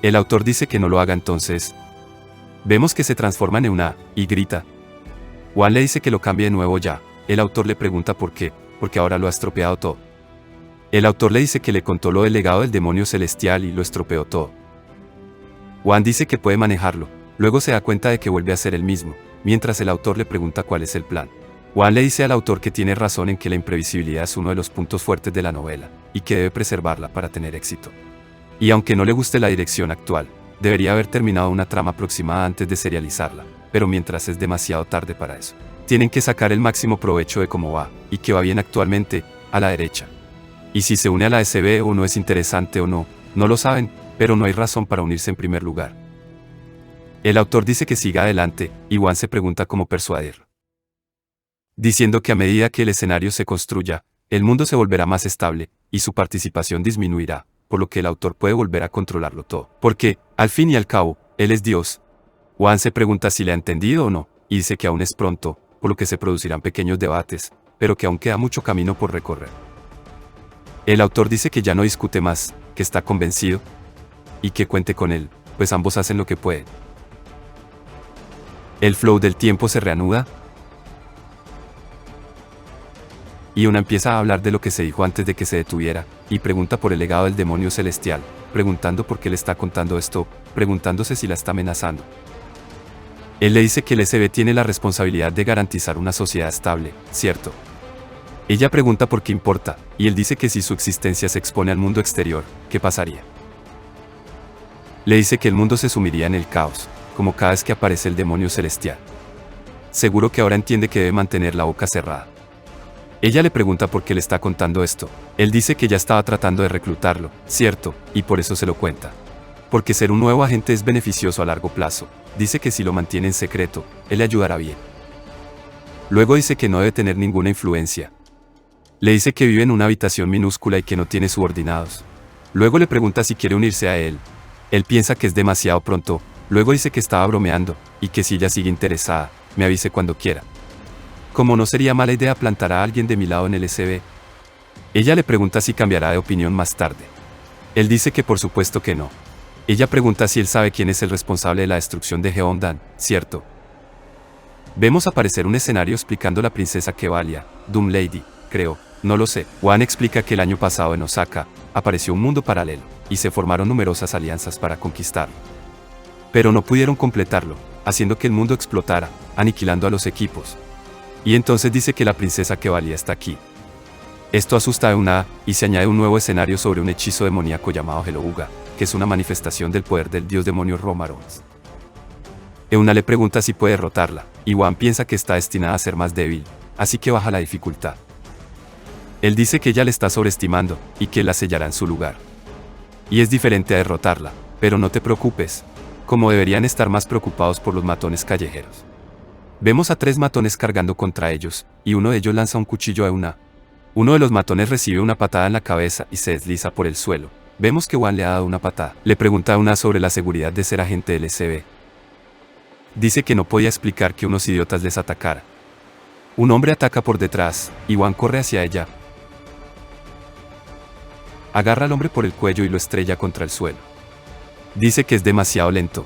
El autor dice que no lo haga entonces. Vemos que se transforma en Euna, y grita. Hwan le dice que lo cambie de nuevo ya. El autor le pregunta por qué, porque ahora lo ha estropeado todo. El autor le dice que le contó lo del legado del demonio celestial y lo estropeó todo. Wan dice que puede manejarlo, luego se da cuenta de que vuelve a ser el mismo, mientras el autor le pregunta cuál es el plan. Wan le dice al autor que tiene razón en que la imprevisibilidad es uno de los puntos fuertes de la novela, y que debe preservarla para tener éxito. Y aunque no le guste la dirección actual, debería haber terminado una trama aproximada antes de serializarla, pero mientras es demasiado tarde para eso. Tienen que sacar el máximo provecho de cómo va, y que va bien actualmente, a la derecha. Y si se une a la SB o no es interesante o no, no lo saben, pero no hay razón para unirse en primer lugar. El autor dice que siga adelante, y Wan se pregunta cómo persuadirlo. Diciendo que a medida que el escenario se construya, el mundo se volverá más estable, y su participación disminuirá, por lo que el autor puede volver a controlarlo todo. Porque, al fin y al cabo, él es Dios. Wan se pregunta si le ha entendido o no, y dice que aún es pronto, por lo que se producirán pequeños debates, pero que aún queda mucho camino por recorrer. El autor dice que ya no discute más, que está convencido, y que cuente con él, pues ambos hacen lo que pueden. El flow del tiempo se reanuda, y una empieza a hablar de lo que se dijo antes de que se detuviera, y pregunta por el legado del demonio celestial, preguntando por qué le está contando esto, preguntándose si la está amenazando. Él le dice que el SB tiene la responsabilidad de garantizar una sociedad estable, ¿cierto? Ella pregunta por qué importa, y él dice que si su existencia se expone al mundo exterior, ¿qué pasaría? Le dice que el mundo se sumiría en el caos, como cada vez que aparece el demonio celestial. Seguro que ahora entiende que debe mantener la boca cerrada. Ella le pregunta por qué le está contando esto. Él dice que ya estaba tratando de reclutarlo, ¿cierto? Y por eso se lo cuenta. Porque ser un nuevo agente es beneficioso a largo plazo. Dice que si lo mantiene en secreto, él le ayudará bien. Luego dice que no debe tener ninguna influencia. Le dice que vive en una habitación minúscula y que no tiene subordinados. Luego le pregunta si quiere unirse a él. Él piensa que es demasiado pronto. Luego dice que estaba bromeando, y que si ella sigue interesada, me avise cuando quiera. Como no sería mala idea plantar a alguien de mi lado en el SB. Ella le pregunta si cambiará de opinión más tarde. Él dice que por supuesto que no. Ella pregunta si él sabe quién es el responsable de la destrucción de Geondan, ¿cierto? Vemos aparecer un escenario explicando la princesa Kevalia, Doom Lady, creo, no lo sé. Wan explica que el año pasado en Osaka, apareció un mundo paralelo, y se formaron numerosas alianzas para conquistarlo. Pero no pudieron completarlo, haciendo que el mundo explotara, aniquilando a los equipos. Y entonces dice que la princesa Kevalia está aquí. Esto asusta a Euna, y se añade un nuevo escenario sobre un hechizo demoníaco llamado Helouga, que es una manifestación del poder del dios demonio Romarons. Euna le pregunta si puede derrotarla, y Wan piensa que está destinada a ser más débil, así que baja la dificultad. Él dice que ella le está sobreestimando, y que la sellará en su lugar. Y es diferente a derrotarla, pero no te preocupes, como deberían estar más preocupados por los matones callejeros. Vemos a 3 matones cargando contra ellos, y uno de ellos lanza un cuchillo a Euna. Uno de los matones recibe una patada en la cabeza y se desliza por el suelo. Vemos que Wan le ha dado una patada. Le pregunta a Euna sobre la seguridad de ser agente del SB. Dice que no podía explicar que unos idiotas les atacaran. Un hombre ataca por detrás, y Wan corre hacia ella. Agarra al hombre por el cuello y lo estrella contra el suelo. Dice que es demasiado lento.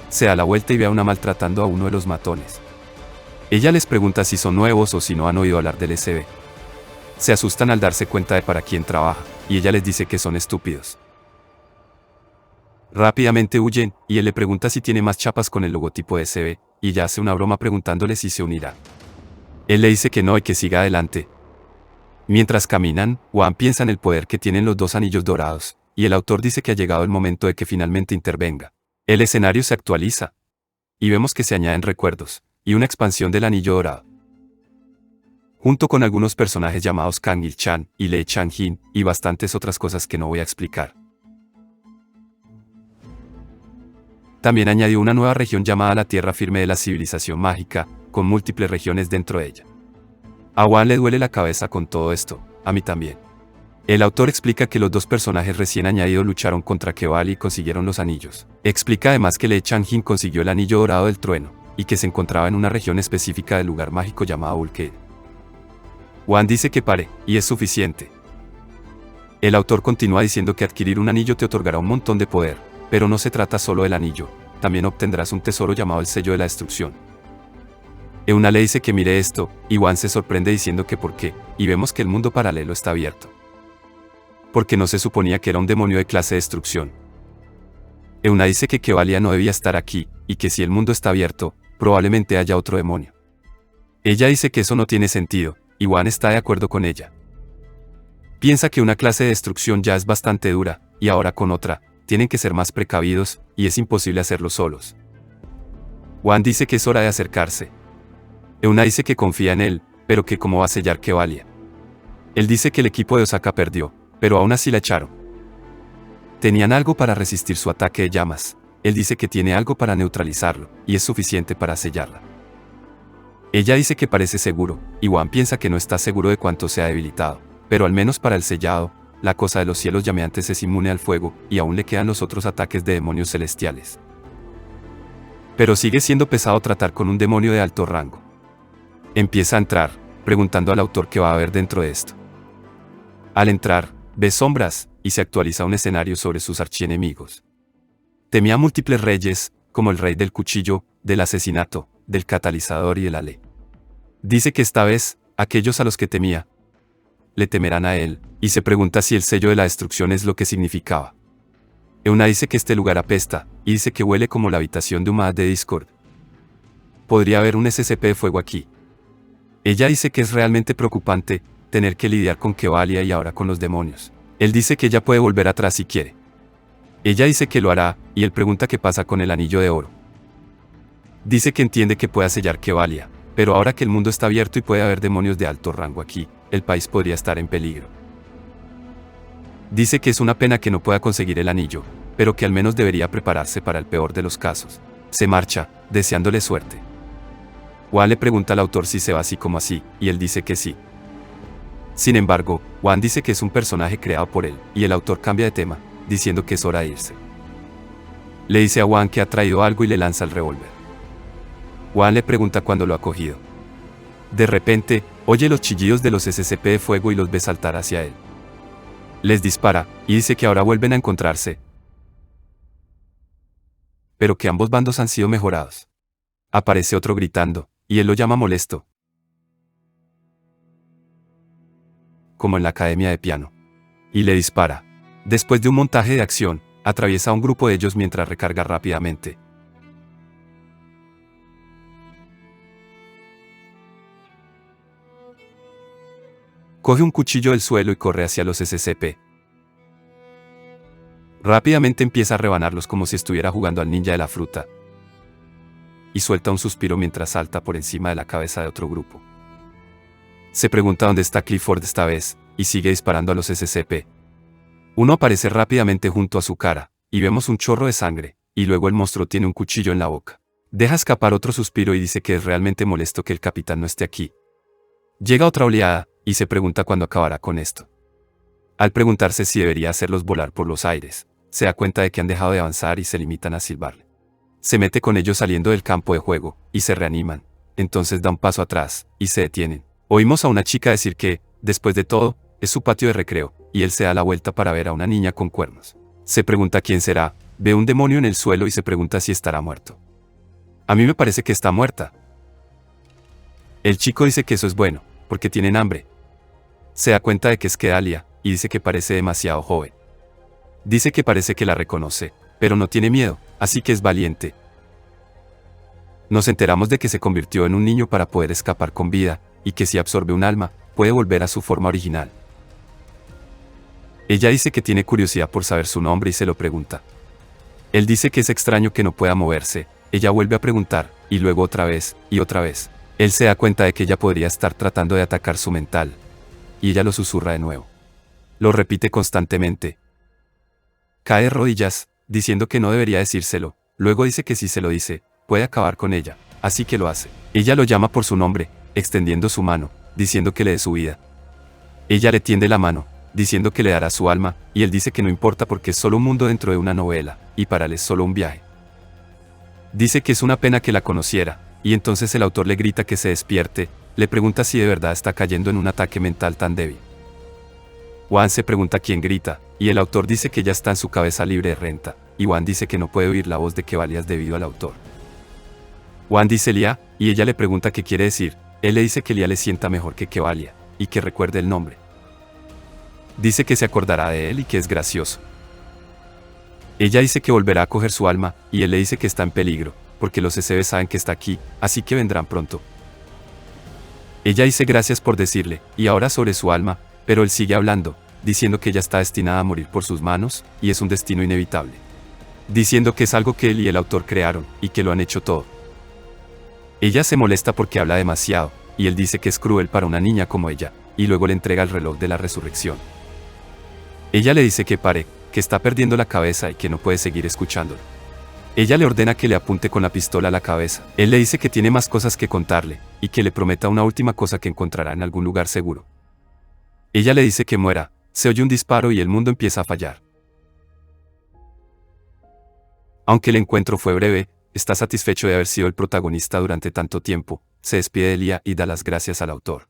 Se da la vuelta y ve a Euna maltratando a uno de los matones. Ella les pregunta si son nuevos o si no han oído hablar del SB. Se asustan al darse cuenta de para quién trabaja, y ella les dice que son estúpidos. Rápidamente huyen, y él le pregunta si tiene más chapas con el logotipo de SB, y ella hace una broma preguntándole si se unirá. Él le dice que no y que siga adelante. Mientras caminan, Wan piensa en el poder que tienen los 2 anillos dorados, y el autor dice que ha llegado el momento de que finalmente intervenga. El escenario se actualiza, y vemos que se añaden recuerdos, y una expansión del anillo dorado. Junto con algunos personajes llamados Kang Il-chan y Lee Chang-jin, y bastantes otras cosas que no voy a explicar. También añadió una nueva región llamada la Tierra Firme de la Civilización Mágica, con múltiples regiones dentro de ella. A Wan le duele la cabeza con todo esto, a mí también. El autor explica que los 2 personajes recién añadidos lucharon contra Kevalia y consiguieron los anillos. Explica además que Lee Chang-jin consiguió el anillo dorado del trueno, y que se encontraba en una región específica del lugar mágico llamado Ulke. Wan dice que pare, y es suficiente. El autor continúa diciendo que adquirir un anillo te otorgará un montón de poder, pero no se trata solo del anillo, también obtendrás un tesoro llamado el sello de la destrucción. Euna le dice que mire esto, y Wan se sorprende diciendo que por qué, y vemos que el mundo paralelo está abierto. porque no se suponía que era un demonio de clase de destrucción. Euna dice que Kevalia no debía estar aquí, y que si el mundo está abierto, probablemente haya otro demonio. Ella dice que eso no tiene sentido, y Wan está de acuerdo con ella. Piensa que una clase de destrucción ya es bastante dura, y ahora con otra, tienen que ser más precavidos, y es imposible hacerlo solos. Wan dice que es hora de acercarse. Euna dice que confía en él, pero que cómo va a sellar Kevalia. Él dice que el equipo de Osaka perdió, pero aún así la echaron. Tenían algo para resistir su ataque de llamas. Él dice que tiene algo para neutralizarlo, y es suficiente para sellarla. Ella dice que parece seguro, y Wan piensa que no está seguro de cuánto se ha debilitado, pero al menos para el sellado, la cosa de los cielos llameantes es inmune al fuego, y aún le quedan los otros ataques de demonios celestiales. Pero sigue siendo pesado tratar con un demonio de alto rango. Empieza a entrar, preguntando al autor qué va a haber dentro de esto. Al entrar, ve sombras, y se actualiza un escenario sobre sus archienemigos. Temía múltiples reyes, como el rey del cuchillo, del asesinato, del catalizador y de la ley. Dice que esta vez, aquellos a los que temía, le temerán a él, y se pregunta si el sello de la destrucción es lo que significaba. Euna dice que este lugar apesta, y dice que huele como la habitación de Umad de Discord. Podría haber un SCP de fuego aquí. Ella dice que es realmente preocupante, tener que lidiar con Kevalia y ahora con los demonios. Él dice que ella puede volver atrás si quiere. Ella dice que lo hará, y él pregunta qué pasa con el anillo de oro. Dice que entiende que pueda sellar Kevalia, pero ahora que el mundo está abierto y puede haber demonios de alto rango aquí, el país podría estar en peligro. Dice que es una pena que no pueda conseguir el anillo, pero que al menos debería prepararse para el peor de los casos. Se marcha, deseándole suerte. Wan le pregunta al autor si se va así como así, y él dice que sí. Sin embargo, Wan dice que es un personaje creado por él, y el autor cambia de tema, diciendo que es hora de irse. Le dice a Wan que ha traído algo y le lanza el revólver. Wan le pregunta cuándo lo ha cogido. De repente, oye los chillidos de los SCP de fuego y los ve saltar hacia él. Les dispara, y dice que ahora vuelven a encontrarse, pero que ambos bandos han sido mejorados. Aparece otro gritando, y él lo llama molesto, como en la academia de piano, y le dispara. Después de un montaje de acción, atraviesa a un grupo de ellos mientras recarga rápidamente. Coge un cuchillo del suelo y corre hacia los SCP. Rápidamente empieza a rebanarlos como si estuviera jugando al ninja de la fruta. Y suelta un suspiro mientras salta por encima de la cabeza de otro grupo. Se pregunta dónde está Clifford esta vez, y sigue disparando a los SCP. Uno aparece rápidamente junto a su cara, y vemos un chorro de sangre, y luego el monstruo tiene un cuchillo en la boca. Deja escapar otro suspiro y dice que es realmente molesto que el capitán no esté aquí. Llega otra oleada, y se pregunta cuándo acabará con esto. Al preguntarse si debería hacerlos volar por los aires, se da cuenta de que han dejado de avanzar y se limitan a silbarle. Se mete con ellos saliendo del campo de juego, y se reaniman. Entonces da un paso atrás, y se detienen. Oímos a una chica decir que, después de todo, es su patio de recreo, y él se da la vuelta para ver a una niña con cuernos. Se pregunta quién será, ve un demonio en el suelo y se pregunta si estará muerto. A mí me parece que está muerta. El chico dice que eso es bueno, porque tienen hambre. Se da cuenta de que es Kedalia, y dice que parece demasiado joven. Dice que parece que la reconoce, pero no tiene miedo, así que es valiente. Nos enteramos de que se convirtió en un niño para poder escapar con vida, y que si absorbe un alma, puede volver a su forma original. Ella dice que tiene curiosidad por saber su nombre y se lo pregunta. Él dice que es extraño que no pueda moverse, ella vuelve a preguntar, y luego otra vez, y otra vez. Él se da cuenta de que ella podría estar tratando de atacar su mental. Y ella lo susurra de nuevo. Lo repite constantemente. Cae de rodillas, diciendo que no debería decírselo, luego dice que si se lo dice, puede acabar con ella, así que lo hace. Ella lo llama por su nombre, extendiendo su mano, diciendo que le dé su vida. Ella le tiende la mano, diciendo que le dará su alma, y él dice que no importa porque es solo un mundo dentro de una novela, y para él es solo un viaje. Dice que es una pena que la conociera, y entonces el autor le grita que se despierte, le pregunta si de verdad está cayendo en un ataque mental tan débil. Wan se pregunta quién grita, y el autor dice que ya está en su cabeza libre de renta, y Wan dice que no puede oír la voz de Kevalia debido al autor. Wan dice Lia, y ella le pregunta qué quiere decir, él le dice que Lia le sienta mejor que Kevalia, y que recuerde el nombre. Dice que se acordará de él y que es gracioso. Ella dice que volverá a coger su alma, y él le dice que está en peligro, porque los SCB saben que está aquí, así que vendrán pronto. Ella dice gracias por decirle, y ahora sobre su alma, pero él sigue hablando, diciendo que ella está destinada a morir por sus manos, y es un destino inevitable. Diciendo que es algo que él y el autor crearon, y que lo han hecho todo. Ella se molesta porque habla demasiado, y él dice que es cruel para una niña como ella, y luego le entrega el reloj de la resurrección. Ella le dice que pare, que está perdiendo la cabeza y que no puede seguir escuchándolo. Ella le ordena que le apunte con la pistola a la cabeza. Él le dice que tiene más cosas que contarle, y que le prometa una última cosa que encontrará en algún lugar seguro. Ella le dice que muera, se oye un disparo y el mundo empieza a fallar. Aunque el encuentro fue breve, está satisfecho de haber sido el protagonista durante tanto tiempo, se despide de Lia y da las gracias al autor.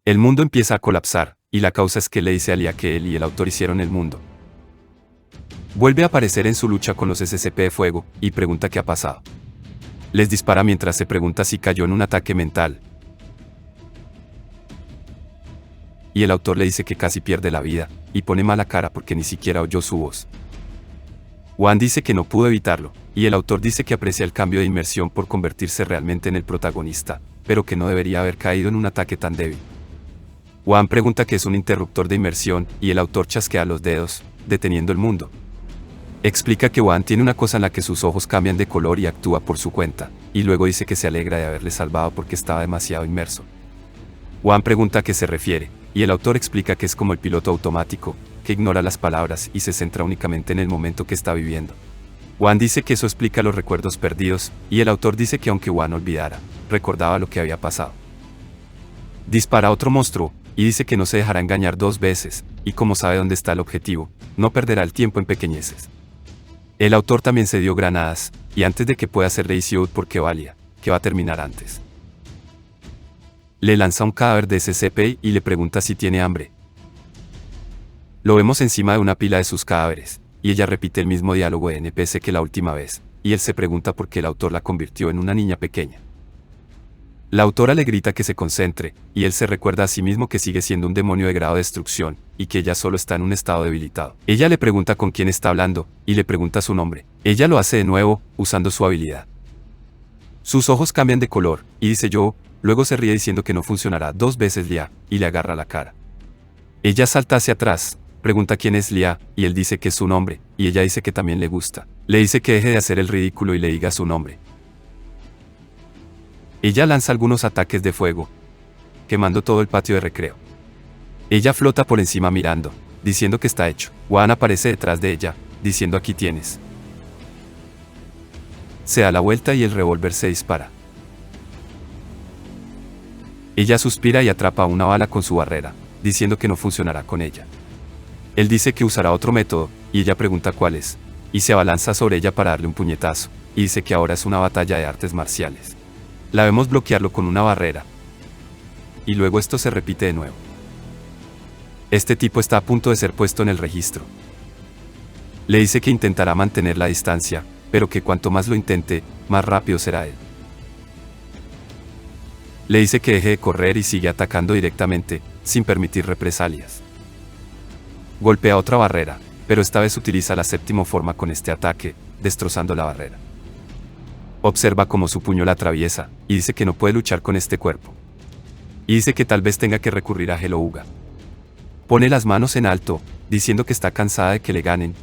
El mundo empieza a colapsar, y la causa es que le dice a Lia que él y el autor hicieron el mundo. Vuelve a aparecer en su lucha con los SCP-Fuego, y pregunta qué ha pasado. Les dispara mientras se pregunta si cayó en un ataque mental. Y el autor le dice que casi pierde la vida, y pone mala cara porque ni siquiera oyó su voz. Juan dice que no pudo evitarlo, y el autor dice que aprecia el cambio de inmersión por convertirse realmente en el protagonista, pero que no debería haber caído en un ataque tan débil. Juan pregunta qué es un interruptor de inmersión, y el autor chasquea los dedos, deteniendo el mundo. Explica que Juan tiene una cosa en la que sus ojos cambian de color y actúa por su cuenta, y luego dice que se alegra de haberle salvado porque estaba demasiado inmerso. Juan pregunta a qué se refiere, y el autor explica que es como el piloto automático, que ignora las palabras y se centra únicamente en el momento que está viviendo. Juan dice que eso explica los recuerdos perdidos, y el autor dice que aunque Juan olvidara, recordaba lo que había pasado. Dispara a otro monstruo, y dice que no se dejará engañar 2 veces, y como sabe dónde está el objetivo, no perderá el tiempo en pequeñeces. El autor también se dio granadas, y antes de que pueda hacerle ICU porque valía, que va a terminar antes. Le lanza un cadáver de SCP y le pregunta si tiene hambre. Lo vemos encima de una pila de sus cadáveres, y ella repite el mismo diálogo de NPC que la última vez, y él se pregunta por qué el autor la convirtió en una niña pequeña. La autora le grita que se concentre, y él se recuerda a sí mismo que sigue siendo un demonio de grado de destrucción, y que ella solo está en un estado debilitado. Ella le pregunta con quién está hablando, y le pregunta su nombre. Ella lo hace de nuevo, usando su habilidad. Sus ojos cambian de color, y dice yo, luego se ríe diciendo que no funcionará 2 veces Lia, y le agarra la cara. Ella salta hacia atrás, pregunta quién es Lia, y él dice que es su nombre, y ella dice que también le gusta. Le dice que deje de hacer el ridículo y le diga su nombre. Ella lanza algunos ataques de fuego, quemando todo el patio de recreo. Ella flota por encima mirando, diciendo que está hecho. Juan aparece detrás de ella, diciendo aquí tienes. Se da la vuelta y el revólver se dispara. Ella suspira y atrapa una bala con su barrera, diciendo que no funcionará con ella. Él dice que usará otro método, y ella pregunta cuál es, y se abalanza sobre ella para darle un puñetazo, y dice que ahora es una batalla de artes marciales. La vemos bloquearlo con una barrera. Y luego esto se repite de nuevo. Este tipo está a punto de ser puesto en el registro. Le dice que intentará mantener la distancia, pero que cuanto más lo intente, más rápido será él. Le dice que deje de correr y sigue atacando directamente, sin permitir represalias. Golpea otra barrera, pero esta vez utiliza la 7ª forma con este ataque, destrozando la barrera. Observa cómo su puño la atraviesa, y dice que no puede luchar con este cuerpo. Y dice que tal vez tenga que recurrir a Hellouga. Pone las manos en alto, diciendo que está cansada de que le ganen.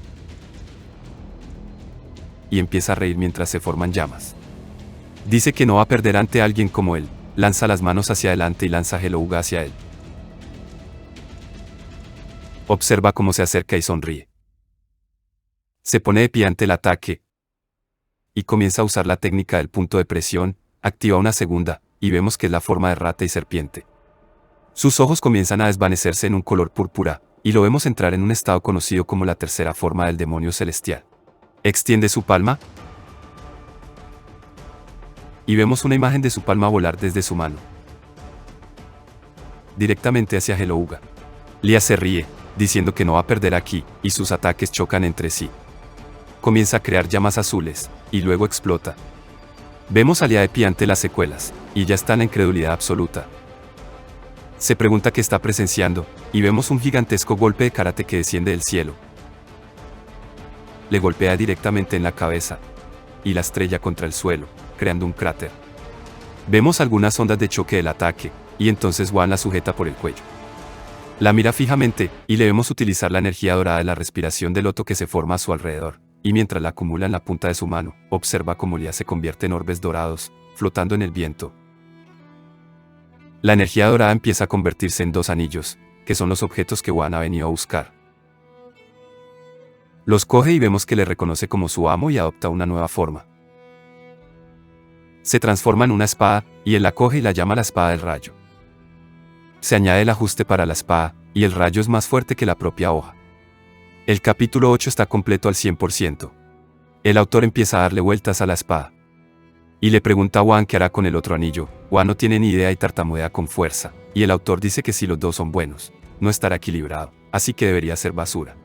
Y empieza a reír mientras se forman llamas. Dice que no va a perder ante alguien como él, lanza las manos hacia adelante y lanza Hellouga hacia él. Observa cómo se acerca y sonríe. Se pone de pie ante el ataque, y comienza a usar la técnica del punto de presión, activa una segunda, y vemos que es la forma de rata y serpiente. Sus ojos comienzan a desvanecerse en un color púrpura, y lo vemos entrar en un estado conocido como la 3ª forma del demonio celestial. Extiende su palma, y vemos una imagen de su palma volar desde su mano, directamente hacia Hellouga. Lia se ríe, diciendo que no va a perder aquí, y sus ataques chocan entre sí. Comienza a crear llamas azules, y luego explota. Vemos a Lia de pie ante las secuelas, y ya está en la incredulidad absoluta. Se pregunta qué está presenciando, y vemos un gigantesco golpe de karate que desciende del cielo. Le golpea directamente en la cabeza, y la estrella contra el suelo, creando un cráter. Vemos algunas ondas de choque del ataque, y entonces Wan la sujeta por el cuello. La mira fijamente, y le vemos utilizar la energía dorada de la respiración del loto que se forma a su alrededor, y mientras la acumula en la punta de su mano, observa cómo Lia se convierte en orbes dorados, flotando en el viento. La energía dorada empieza a convertirse en 2 anillos, que son los objetos que Wan ha venido a buscar. Los coge y vemos que le reconoce como su amo y adopta una nueva forma. Se transforma en una espada, y él la coge y la llama la espada del rayo. Se añade el ajuste para la espada, y el rayo es más fuerte que la propia hoja. El capítulo 8 está completo al 100%. El autor empieza a darle vueltas a la espada. Y le pregunta a Wan qué hará con el otro anillo. Wan no tiene ni idea y tartamudea con fuerza, y el autor dice que si los dos son buenos, no estará equilibrado, así que debería ser basura.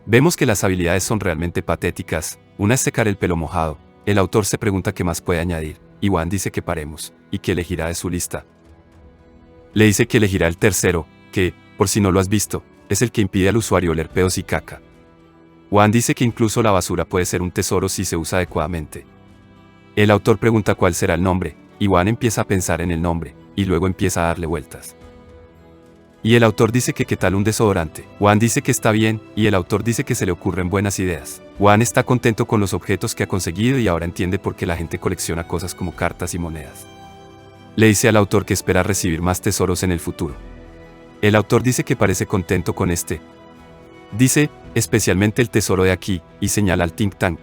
Vemos que las habilidades son realmente patéticas. Una es secar el pelo mojado. El autor se pregunta qué más puede añadir, y Wan dice que paremos, y que elegirá de su lista. Le dice que elegirá el tercero, que, por si no lo has visto, es el que impide al usuario oler pedos y caca. Wan dice que incluso la basura puede ser un tesoro si se usa adecuadamente. El autor pregunta cuál será el nombre, y Wan empieza a pensar en el nombre, y luego empieza a darle vueltas. Y el autor dice que qué tal un desodorante. Wan dice que está bien, y el autor dice que se le ocurren buenas ideas. Wan está contento con los objetos que ha conseguido y ahora entiende por qué la gente colecciona cosas como cartas y monedas. Le dice al autor que espera recibir más tesoros en el futuro. El autor dice que parece contento con este. Dice, especialmente el tesoro de aquí, y señala al think tank.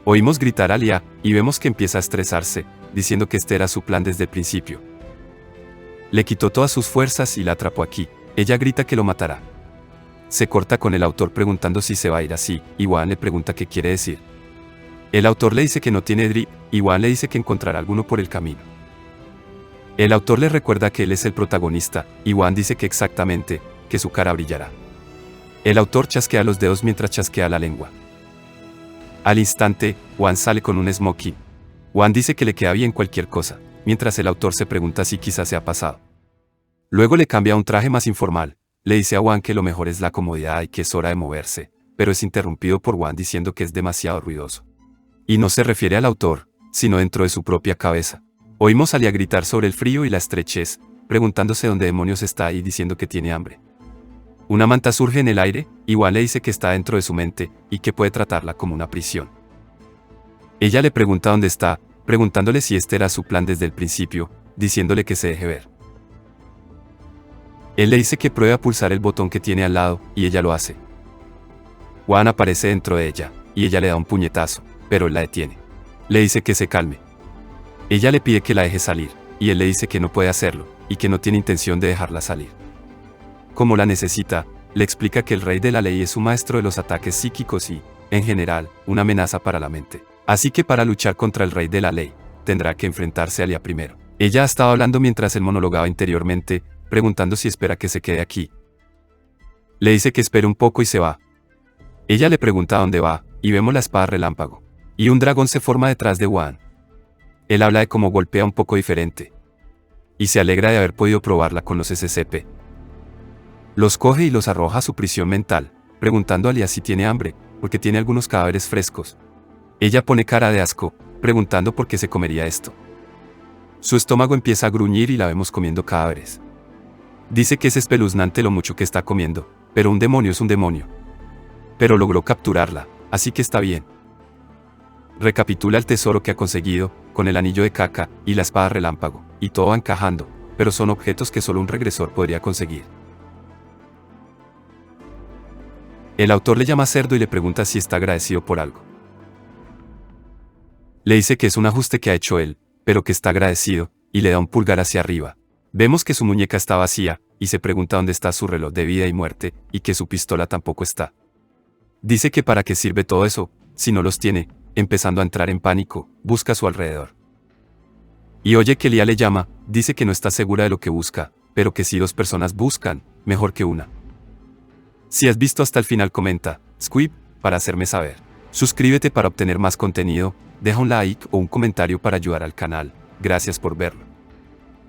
Oímos gritar a Lia, y vemos que empieza a estresarse, diciendo que este era su plan desde el principio. Le quitó todas sus fuerzas y la atrapó aquí. Ella grita que lo matará. Se corta con el autor preguntando si se va a ir así, y Wan le pregunta qué quiere decir. El autor le dice que no tiene drip, y Wan le dice que encontrará alguno por el camino. El autor le recuerda que él es el protagonista, y Wan dice que exactamente, que su cara brillará. El autor chasquea los dedos mientras chasquea la lengua. Al instante, Wan sale con un smoking. Wan dice que le queda bien cualquier cosa, mientras el autor se pregunta si quizás se ha pasado. Luego le cambia a un traje más informal, le dice a Wan que lo mejor es la comodidad y que es hora de moverse, pero es interrumpido por Wan diciendo que es demasiado ruidoso. Y no se refiere al autor, sino dentro de su propia cabeza. Oímos a Lia gritar sobre el frío y la estrechez, preguntándose dónde demonios está y diciendo que tiene hambre. Una manta surge en el aire, y Wan le dice que está dentro de su mente, y que puede tratarla como una prisión. Ella le pregunta dónde está, preguntándole si este era su plan desde el principio, diciéndole que se deje ver. Él le dice que pruebe a pulsar el botón que tiene al lado, y ella lo hace. Wan aparece dentro de ella, y ella le da un puñetazo, pero él la detiene. Le dice que se calme. Ella le pide que la deje salir, y él le dice que no puede hacerlo, y que no tiene intención de dejarla salir. Como la necesita, le explica que el rey de la ley es un maestro de los ataques psíquicos y, en general, una amenaza para la mente. Así que para luchar contra el rey de la ley, tendrá que enfrentarse a Lia primero. Ella ha estado hablando mientras él monologaba interiormente, preguntando si espera que se quede aquí. Le dice que espere un poco y se va. Ella le pregunta a dónde va, y vemos la espada relámpago. Y un dragón se forma detrás de Wan. Él habla de cómo golpea un poco diferente. Y se alegra de haber podido probarla con los SCP. Los coge y los arroja a su prisión mental, preguntando a Lia si tiene hambre, porque tiene algunos cadáveres frescos. Ella pone cara de asco, preguntando por qué se comería esto. Su estómago empieza a gruñir y la vemos comiendo cadáveres. Dice que es espeluznante lo mucho que está comiendo, pero un demonio es un demonio. Pero logró capturarla, así que está bien. Recapitula el tesoro que ha conseguido, con el anillo de caca y la espada relámpago, y todo va encajando, pero son objetos que solo un regresor podría conseguir. El autor le llama cerdo y le pregunta si está agradecido por algo. Le dice que es un ajuste que ha hecho él, pero que está agradecido, y le da un pulgar hacia arriba. Vemos que su muñeca está vacía, y se pregunta dónde está su reloj de vida y muerte, y que su pistola tampoco está. Dice que para qué sirve todo eso, si no los tiene, empezando a entrar en pánico, busca a su alrededor. Y oye que Lia le llama, dice que no está segura de lo que busca, pero que si 2 personas buscan, mejor que una. Si has visto hasta el final comenta, Squib, para hacerme saber. Suscríbete para obtener más contenido, deja un like o un comentario para ayudar al canal, gracias por verlo.